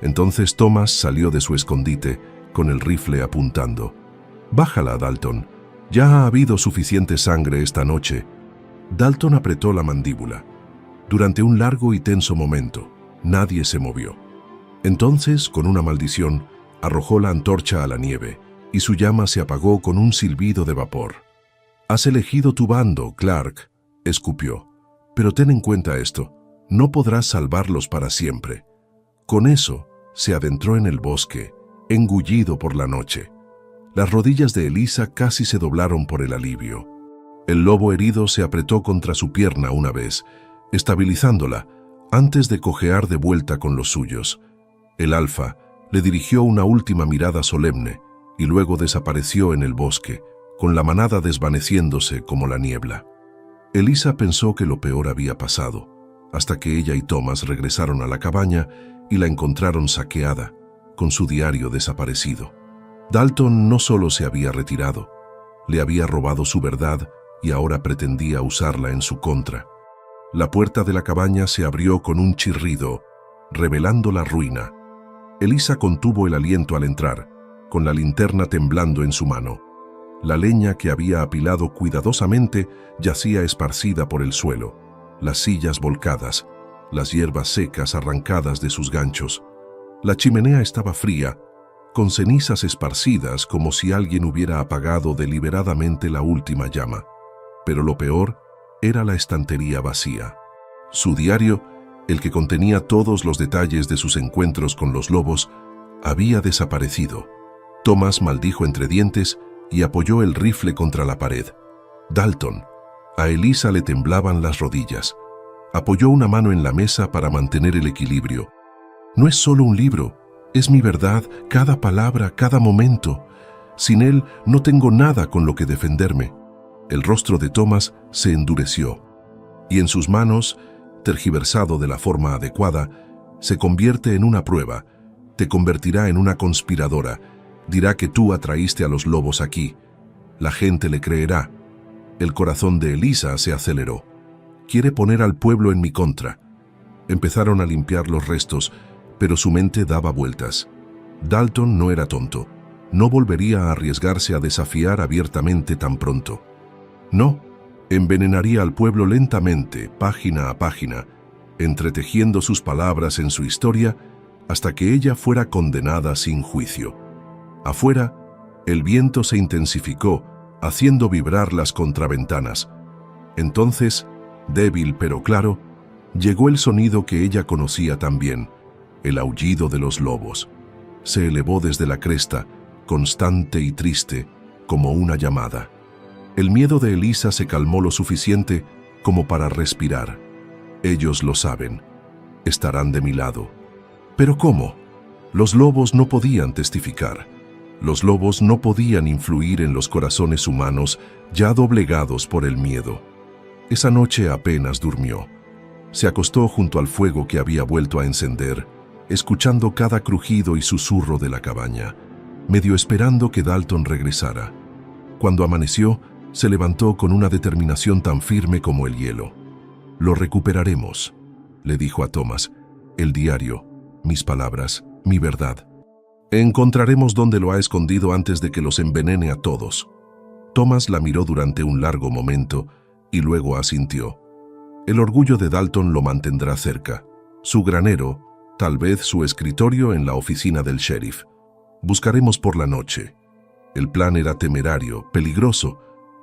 Entonces Thomas salió de su escondite, con el rifle apuntando. «Bájala, Dalton. Ya ha habido suficiente sangre esta noche». Dalton apretó la mandíbula. Durante un largo y tenso momento, nadie se movió. Entonces, con una maldición, arrojó la antorcha a la nieve, y su llama se apagó con un silbido de vapor. «Has elegido tu bando, Clark», escupió. «Pero ten en cuenta esto, no podrás salvarlos para siempre». Con eso, se adentró en el bosque, engullido por la noche. Las rodillas de Elisa casi se doblaron por el alivio. El lobo herido se apretó contra su pierna una vez, estabilizándola, antes de cojear de vuelta con los suyos. El alfa, Le dirigió una última mirada solemne y luego desapareció en el bosque, con la manada desvaneciéndose como la niebla. Elisa pensó que lo peor había pasado, hasta que ella y Thomas regresaron a la cabaña y la encontraron saqueada, con su diario desaparecido. Dalton no solo se había retirado, le había robado su verdad y ahora pretendía usarla en su contra. La puerta de la cabaña se abrió con un chirrido, revelando la ruina. Elisa contuvo el aliento al entrar, con la linterna temblando en su mano. La leña que había apilado cuidadosamente yacía esparcida por el suelo, las sillas volcadas, las hierbas secas arrancadas de sus ganchos. La chimenea estaba fría, con cenizas esparcidas como si alguien hubiera apagado deliberadamente la última llama. Pero lo peor era la estantería vacía. Su diario, el que contenía todos los detalles de sus encuentros con los lobos, había desaparecido. Thomas maldijo entre dientes y apoyó el rifle contra la pared. Dalton. A Elisa le temblaban las rodillas. Apoyó una mano en la mesa para mantener el equilibrio. No es solo un libro, es mi verdad, cada palabra, cada momento. Sin él no tengo nada con lo que defenderme. El rostro de Thomas se endureció, y en sus manos, tergiversado de la forma adecuada, se convierte en una prueba, te convertirá en una conspiradora, dirá que tú atraíste a los lobos aquí. La gente le creerá. El corazón de Elisa se aceleró. Quiere poner al pueblo en mi contra. Empezaron a limpiar los restos, pero su mente daba vueltas. Dalton no era tonto. No volvería a arriesgarse a desafiar abiertamente tan pronto. No, envenenaría al pueblo lentamente, página a página, entretejiendo sus palabras en su historia hasta que ella fuera condenada sin juicio. Afuera, el viento se intensificó, haciendo vibrar las contraventanas. Entonces, débil pero claro, llegó el sonido que ella conocía tan bien, el aullido de los lobos. Se elevó desde la cresta, constante y triste, como una llamada. El miedo de Elisa se calmó lo suficiente como para respirar. Ellos lo saben. Estarán de mi lado. ¿Pero cómo? Los lobos no podían testificar. Los lobos no podían influir en los corazones humanos ya doblegados por el miedo. Esa noche apenas durmió. Se acostó junto al fuego que había vuelto a encender, escuchando cada crujido y susurro de la cabaña, medio esperando que Dalton regresara. Cuando amaneció, se levantó con una determinación tan firme como el hielo. «Lo recuperaremos», le dijo a Thomas. «El diario, mis palabras, mi verdad. Encontraremos dónde lo ha escondido antes de que los envenene a todos». Thomas la miró durante un largo momento y luego asintió. El orgullo de Dalton lo mantendrá cerca. Su granero, tal vez su escritorio en la oficina del sheriff. Buscaremos por la noche. El plan era temerario, peligroso,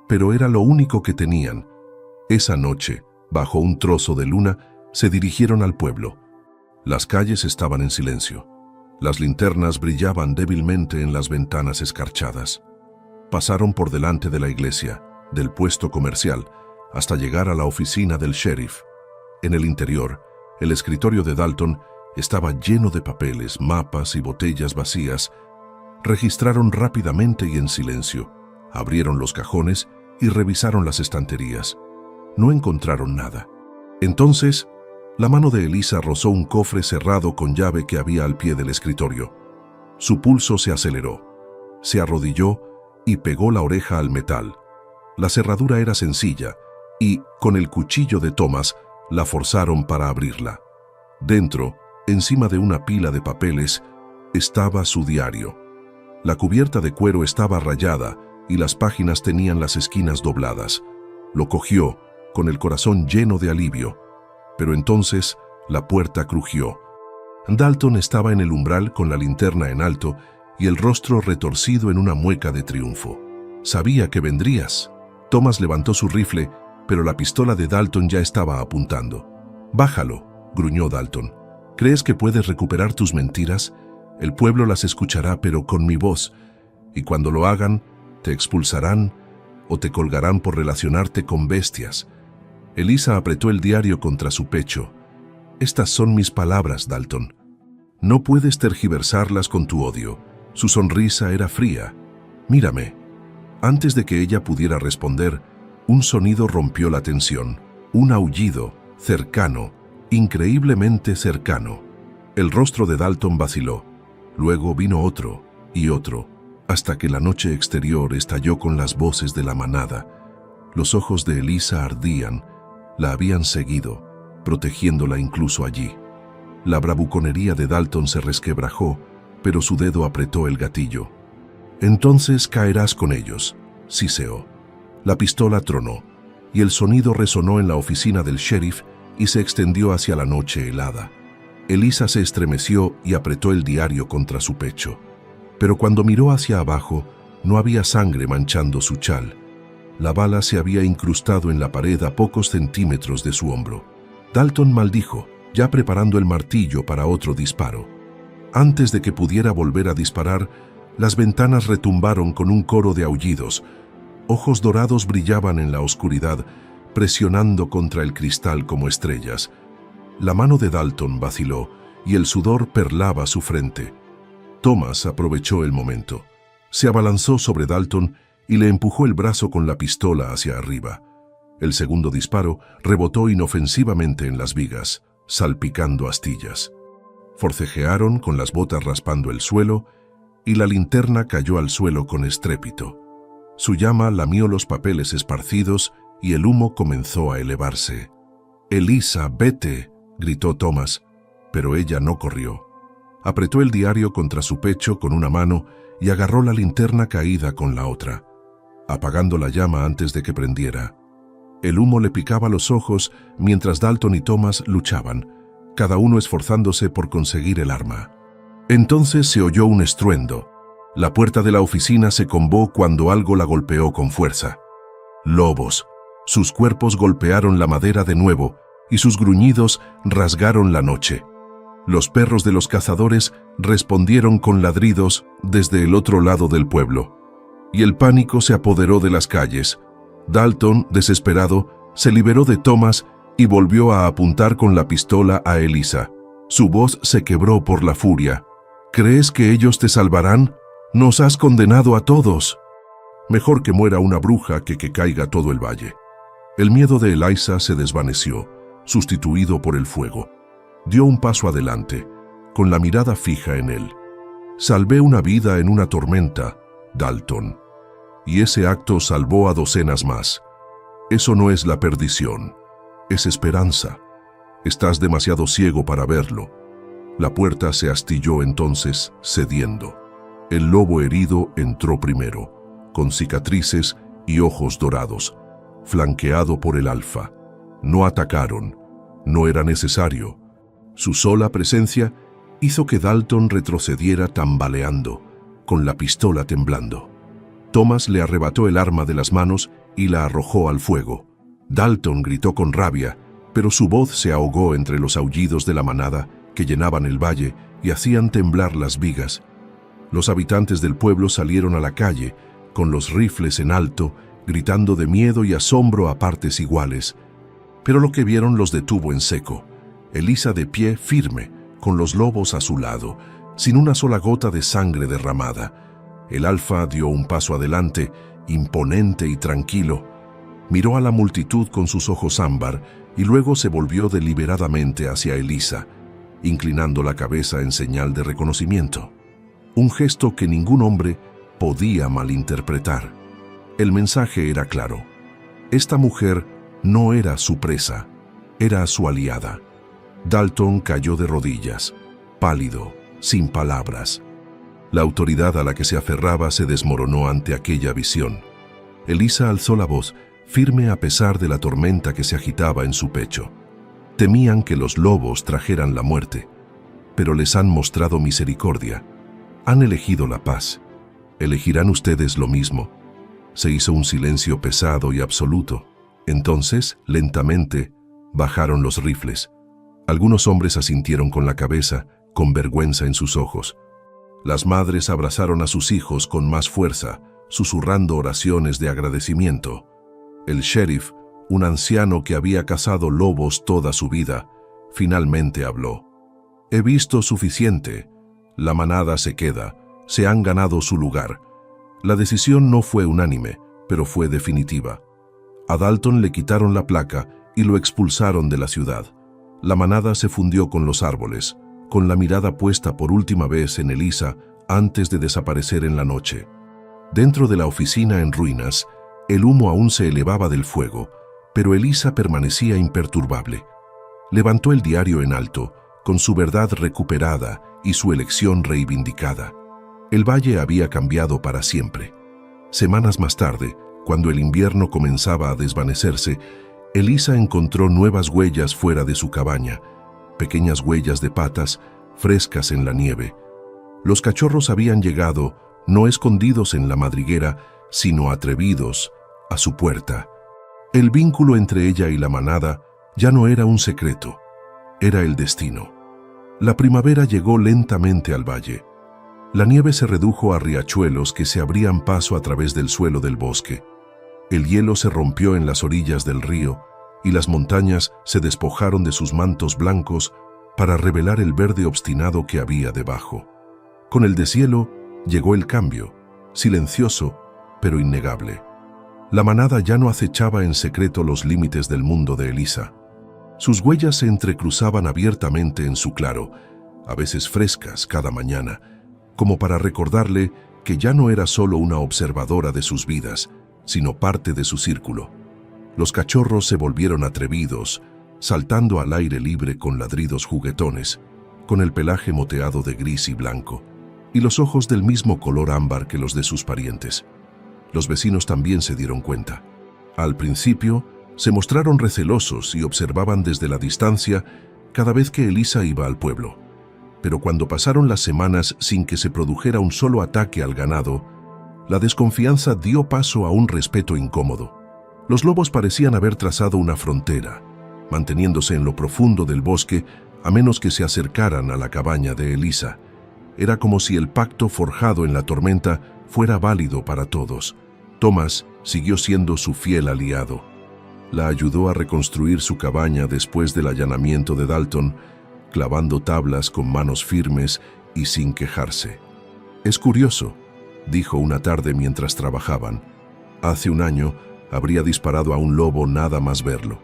pero era lo único que tenían. Esa noche, bajo un trozo de luna, se dirigieron al pueblo. Las calles estaban en silencio. Las linternas brillaban débilmente en las ventanas escarchadas. Pasaron por delante de la iglesia, del puesto comercial, hasta llegar a la oficina del sheriff. En el interior, el escritorio de Dalton estaba lleno de papeles, mapas y botellas vacías. Registraron rápidamente y en silencio. Abrieron los cajones y revisaron las estanterías. No encontraron nada. Entonces, la mano de Elisa rozó un cofre cerrado con llave que había al pie del escritorio. Su pulso se aceleró. Se arrodilló y pegó la oreja al metal. La cerradura era sencilla y, con el cuchillo de Thomas, la forzaron para abrirla. Dentro, encima de una pila de papeles, estaba su diario. La cubierta de cuero estaba rayada y las páginas tenían las esquinas dobladas. Lo cogió, con el corazón lleno de alivio. Pero entonces la puerta crujió. Dalton estaba en el umbral con la linterna en alto y el rostro retorcido en una mueca de triunfo. «Sabía que vendrías». Thomas levantó su rifle, pero la pistola de Dalton ya estaba apuntando. «Bájalo», gruñó Dalton. «¿Crees que puedes recuperar tus mentiras? El pueblo las escuchará, pero con mi voz. Y cuando lo hagan, te expulsarán o te colgarán por relacionarte con bestias». Elisa apretó el diario contra su pecho. «Estas son mis palabras, Dalton». No puedes tergiversarlas con tu odio. Su sonrisa era fría. Mírame. Antes de que ella pudiera responder, un sonido rompió la tensión. Un aullido, cercano, increíblemente cercano. El rostro de Dalton vaciló. Luego vino otro y otro, hasta que la noche exterior estalló con las voces de la manada. Los ojos de Elisa ardían. La habían seguido, protegiéndola incluso allí. La bravuconería de Dalton se resquebrajó, pero su dedo apretó el gatillo. «Entonces caerás con ellos», siseó. La pistola tronó, y el sonido resonó en la oficina del sheriff y se extendió hacia la noche helada. Elisa se estremeció y apretó el diario contra su pecho. Pero cuando miró hacia abajo, no había sangre manchando su chal. La bala se había incrustado en la pared a pocos centímetros de su hombro. Dalton maldijo, ya preparando el martillo para otro disparo. Antes de que pudiera volver a disparar, las ventanas retumbaron con un coro de aullidos. Ojos dorados brillaban en la oscuridad, presionando contra el cristal como estrellas. La mano de Dalton vaciló y el sudor perlaba su frente. Thomas aprovechó el momento. Se abalanzó sobre Dalton y le empujó el brazo con la pistola hacia arriba. El segundo disparo rebotó inofensivamente en las vigas, salpicando astillas. Forcejearon con las botas raspando el suelo y la linterna cayó al suelo con estrépito. Su llama lamió los papeles esparcidos y el humo comenzó a elevarse. «Elisa, vete», gritó Thomas, pero ella no corrió. Apretó el diario contra su pecho con una mano y agarró la linterna caída con la otra, apagando la llama antes de que prendiera. El humo le picaba los ojos mientras Dalton y Thomas luchaban, cada uno esforzándose por conseguir el arma. Entonces se oyó un estruendo. La puerta de la oficina se combó cuando algo la golpeó con fuerza. Lobos. Sus cuerpos golpearon la madera de nuevo y sus gruñidos rasgaron la noche. Los perros de los cazadores respondieron con ladridos desde el otro lado del pueblo. Y el pánico se apoderó de las calles. Dalton, desesperado, se liberó de Thomas y volvió a apuntar con la pistola a Elisa. Su voz se quebró por la furia. «¿Crees que ellos te salvarán? Nos has condenado a todos». Mejor que muera una bruja que caiga todo el valle. El miedo de Elisa se desvaneció, sustituido por el fuego. Dio un paso adelante, con la mirada fija en él. «Salvé una vida en una tormenta, Dalton. Y ese acto salvó a docenas más. Eso no es la perdición, es esperanza. Estás demasiado ciego para verlo». La puerta se astilló entonces, cediendo. El lobo herido entró primero, con cicatrices y ojos dorados, flanqueado por el alfa. No atacaron, no era necesario. Su sola presencia hizo que Dalton retrocediera tambaleando, con la pistola temblando. Thomas le arrebató el arma de las manos y la arrojó al fuego. Dalton gritó con rabia, pero su voz se ahogó entre los aullidos de la manada que llenaban el valle y hacían temblar las vigas. Los habitantes del pueblo salieron a la calle, con los rifles en alto, gritando de miedo y asombro a partes iguales. Pero lo que vieron los detuvo en seco. Elisa de pie firme, con los lobos a su lado, sin una sola gota de sangre derramada. El alfa dio un paso adelante, imponente y tranquilo. Miró a la multitud con sus ojos ámbar y luego se volvió deliberadamente hacia Elisa, inclinando la cabeza en señal de reconocimiento. Un gesto que ningún hombre podía malinterpretar. El mensaje era claro. Esta mujer no era su presa, era su aliada. Dalton cayó de rodillas, pálido, sin palabras. La autoridad a la que se aferraba se desmoronó ante aquella visión. Elisa alzó la voz, firme a pesar de la tormenta que se agitaba en su pecho. Temían que los lobos trajeran la muerte, pero les han mostrado misericordia. Han elegido la paz. ¿Elegirán ustedes lo mismo? Se hizo un silencio pesado y absoluto. Entonces, lentamente, bajaron los rifles. Algunos hombres asintieron con la cabeza, con vergüenza en sus ojos. Las madres abrazaron a sus hijos con más fuerza, susurrando oraciones de agradecimiento. El sheriff, un anciano que había cazado lobos toda su vida, finalmente habló. He visto suficiente. La manada se queda. Se han ganado su lugar. La decisión no fue unánime, pero fue definitiva. A Dalton le quitaron la placa y lo expulsaron de la ciudad. La manada se fundió con los árboles, con la mirada puesta por última vez en Elisa antes de desaparecer en la noche. Dentro de la oficina en ruinas, el humo aún se elevaba del fuego, pero Elisa permanecía imperturbable. Levantó el diario en alto, con su verdad recuperada y su elección reivindicada. El valle había cambiado para siempre. Semanas más tarde, cuando el invierno comenzaba a desvanecerse, Elisa encontró nuevas huellas fuera de su cabaña, pequeñas huellas de patas, frescas en la nieve. Los cachorros habían llegado, no escondidos en la madriguera, sino atrevidos, a su puerta. El vínculo entre ella y la manada ya no era un secreto, era el destino. La primavera llegó lentamente al valle. La nieve se redujo a riachuelos que se abrían paso a través del suelo del bosque. El hielo se rompió en las orillas del río y las montañas se despojaron de sus mantos blancos para revelar el verde obstinado que había debajo. Con el deshielo llegó el cambio, silencioso pero innegable. La manada ya no acechaba en secreto los límites del mundo de Elisa. Sus huellas se entrecruzaban abiertamente en su claro, a veces frescas cada mañana, como para recordarle que ya no era solo una observadora de sus vidas, sino parte de su círculo. Los cachorros se volvieron atrevidos, saltando al aire libre con ladridos juguetones, con el pelaje moteado de gris y blanco, y los ojos del mismo color ámbar que los de sus parientes. Los vecinos también se dieron cuenta. Al principio, se mostraron recelosos y observaban desde la distancia cada vez que Elisa iba al pueblo. Pero cuando pasaron las semanas sin que se produjera un solo ataque al ganado, la desconfianza dio paso a un respeto incómodo. Los lobos parecían haber trazado una frontera, manteniéndose en lo profundo del bosque a menos que se acercaran a la cabaña de Elisa. Era como si el pacto forjado en la tormenta fuera válido para todos. Thomas siguió siendo su fiel aliado. La ayudó a reconstruir su cabaña después del allanamiento de Dalton, clavando tablas con manos firmes y sin quejarse. «Es curioso», dijo una tarde mientras trabajaban. «Hace un año habría disparado a un lobo nada más verlo.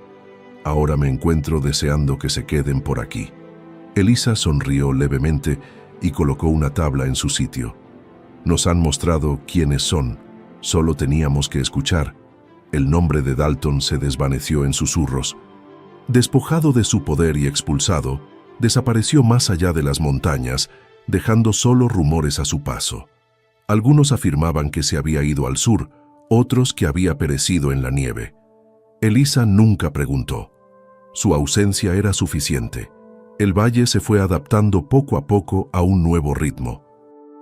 Ahora me encuentro deseando que se queden por aquí». Elisa sonrió levemente y colocó una tabla en su sitio. «Nos han mostrado quiénes son, solo teníamos que escuchar». El nombre de Dalton se desvaneció en susurros. Despojado de su poder y expulsado, desapareció más allá de las montañas, dejando solo rumores a su paso. Algunos afirmaban que se había ido al sur, otros que había perecido en la nieve. Elisa nunca preguntó. Su ausencia era suficiente. El valle se fue adaptando poco a poco a un nuevo ritmo.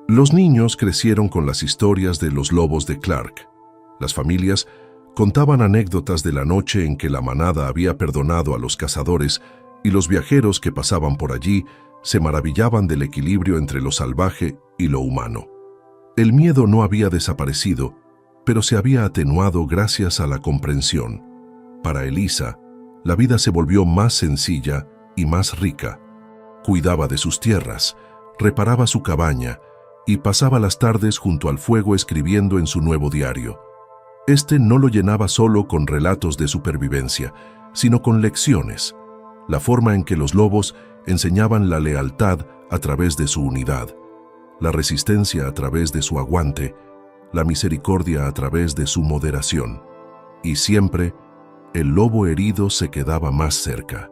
Los niños crecieron con las historias de los lobos de Clark. Las familias contaban anécdotas de la noche en que la manada había perdonado a los cazadores y los viajeros que pasaban por allí se maravillaban del equilibrio entre lo salvaje y lo humano. El miedo no había desaparecido, pero se había atenuado gracias a la comprensión. Para Elisa, la vida se volvió más sencilla y más rica. Cuidaba de sus tierras, reparaba su cabaña y pasaba las tardes junto al fuego escribiendo en su nuevo diario. Este no lo llenaba solo con relatos de supervivencia, sino con lecciones, la forma en que los lobos enseñaban la lealtad a través de su unidad, la resistencia a través de su aguante, la misericordia a través de su moderación. Y siempre, el lobo herido se quedaba más cerca.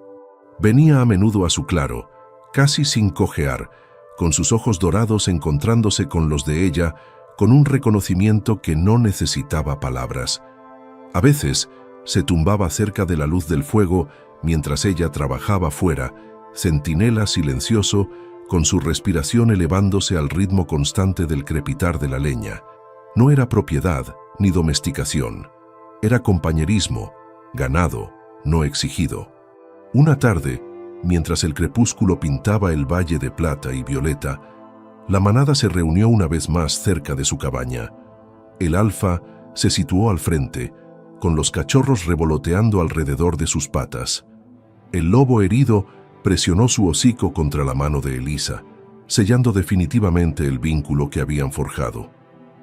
Venía a menudo a su claro, casi sin cojear, con sus ojos dorados encontrándose con los de ella, con un reconocimiento que no necesitaba palabras. A veces, se tumbaba cerca de la luz del fuego mientras ella trabajaba fuera, centinela silencioso, con su respiración elevándose al ritmo constante del crepitar de la leña. No era propiedad ni domesticación. Era compañerismo, ganado, no exigido. Una tarde, mientras el crepúsculo pintaba el valle de plata y violeta, la manada se reunió una vez más cerca de su cabaña. El alfa se situó al frente, con los cachorros revoloteando alrededor de sus patas. El lobo herido Presionó su hocico contra la mano de Elisa, sellando definitivamente el vínculo que habían forjado.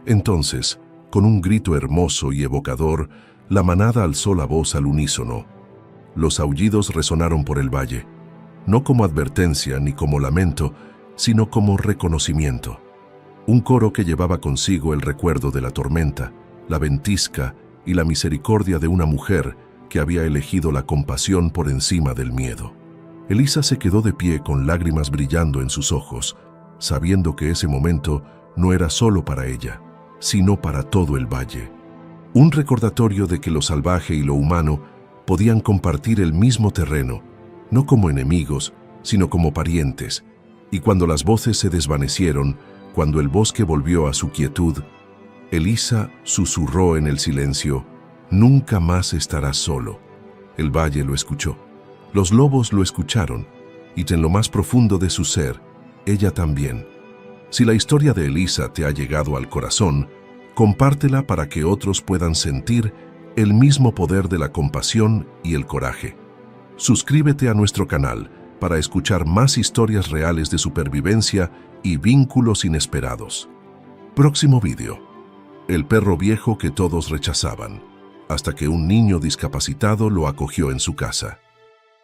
Entonces, con un grito hermoso y evocador, la manada alzó la voz al unísono. Los aullidos resonaron por el valle, no como advertencia ni como lamento, sino como reconocimiento. Un coro que llevaba consigo el recuerdo de la tormenta, la ventisca y la misericordia de una mujer que había elegido la compasión por encima del miedo. Elisa se quedó de pie con lágrimas brillando en sus ojos, sabiendo que ese momento no era solo para ella, sino para todo el valle. Un recordatorio de que lo salvaje y lo humano podían compartir el mismo terreno, no como enemigos, sino como parientes. Y cuando las voces se desvanecieron, cuando el bosque volvió a su quietud, Elisa susurró en el silencio: «Nunca más estarás solo». El valle lo escuchó. Los lobos lo escucharon, y en lo más profundo de su ser, ella también. Si la historia de Elisa te ha llegado al corazón, compártela para que otros puedan sentir el mismo poder de la compasión y el coraje. Suscríbete a nuestro canal para escuchar más historias reales de supervivencia y vínculos inesperados. Próximo vídeo. El perro viejo que todos rechazaban, hasta que un niño discapacitado lo acogió en su casa.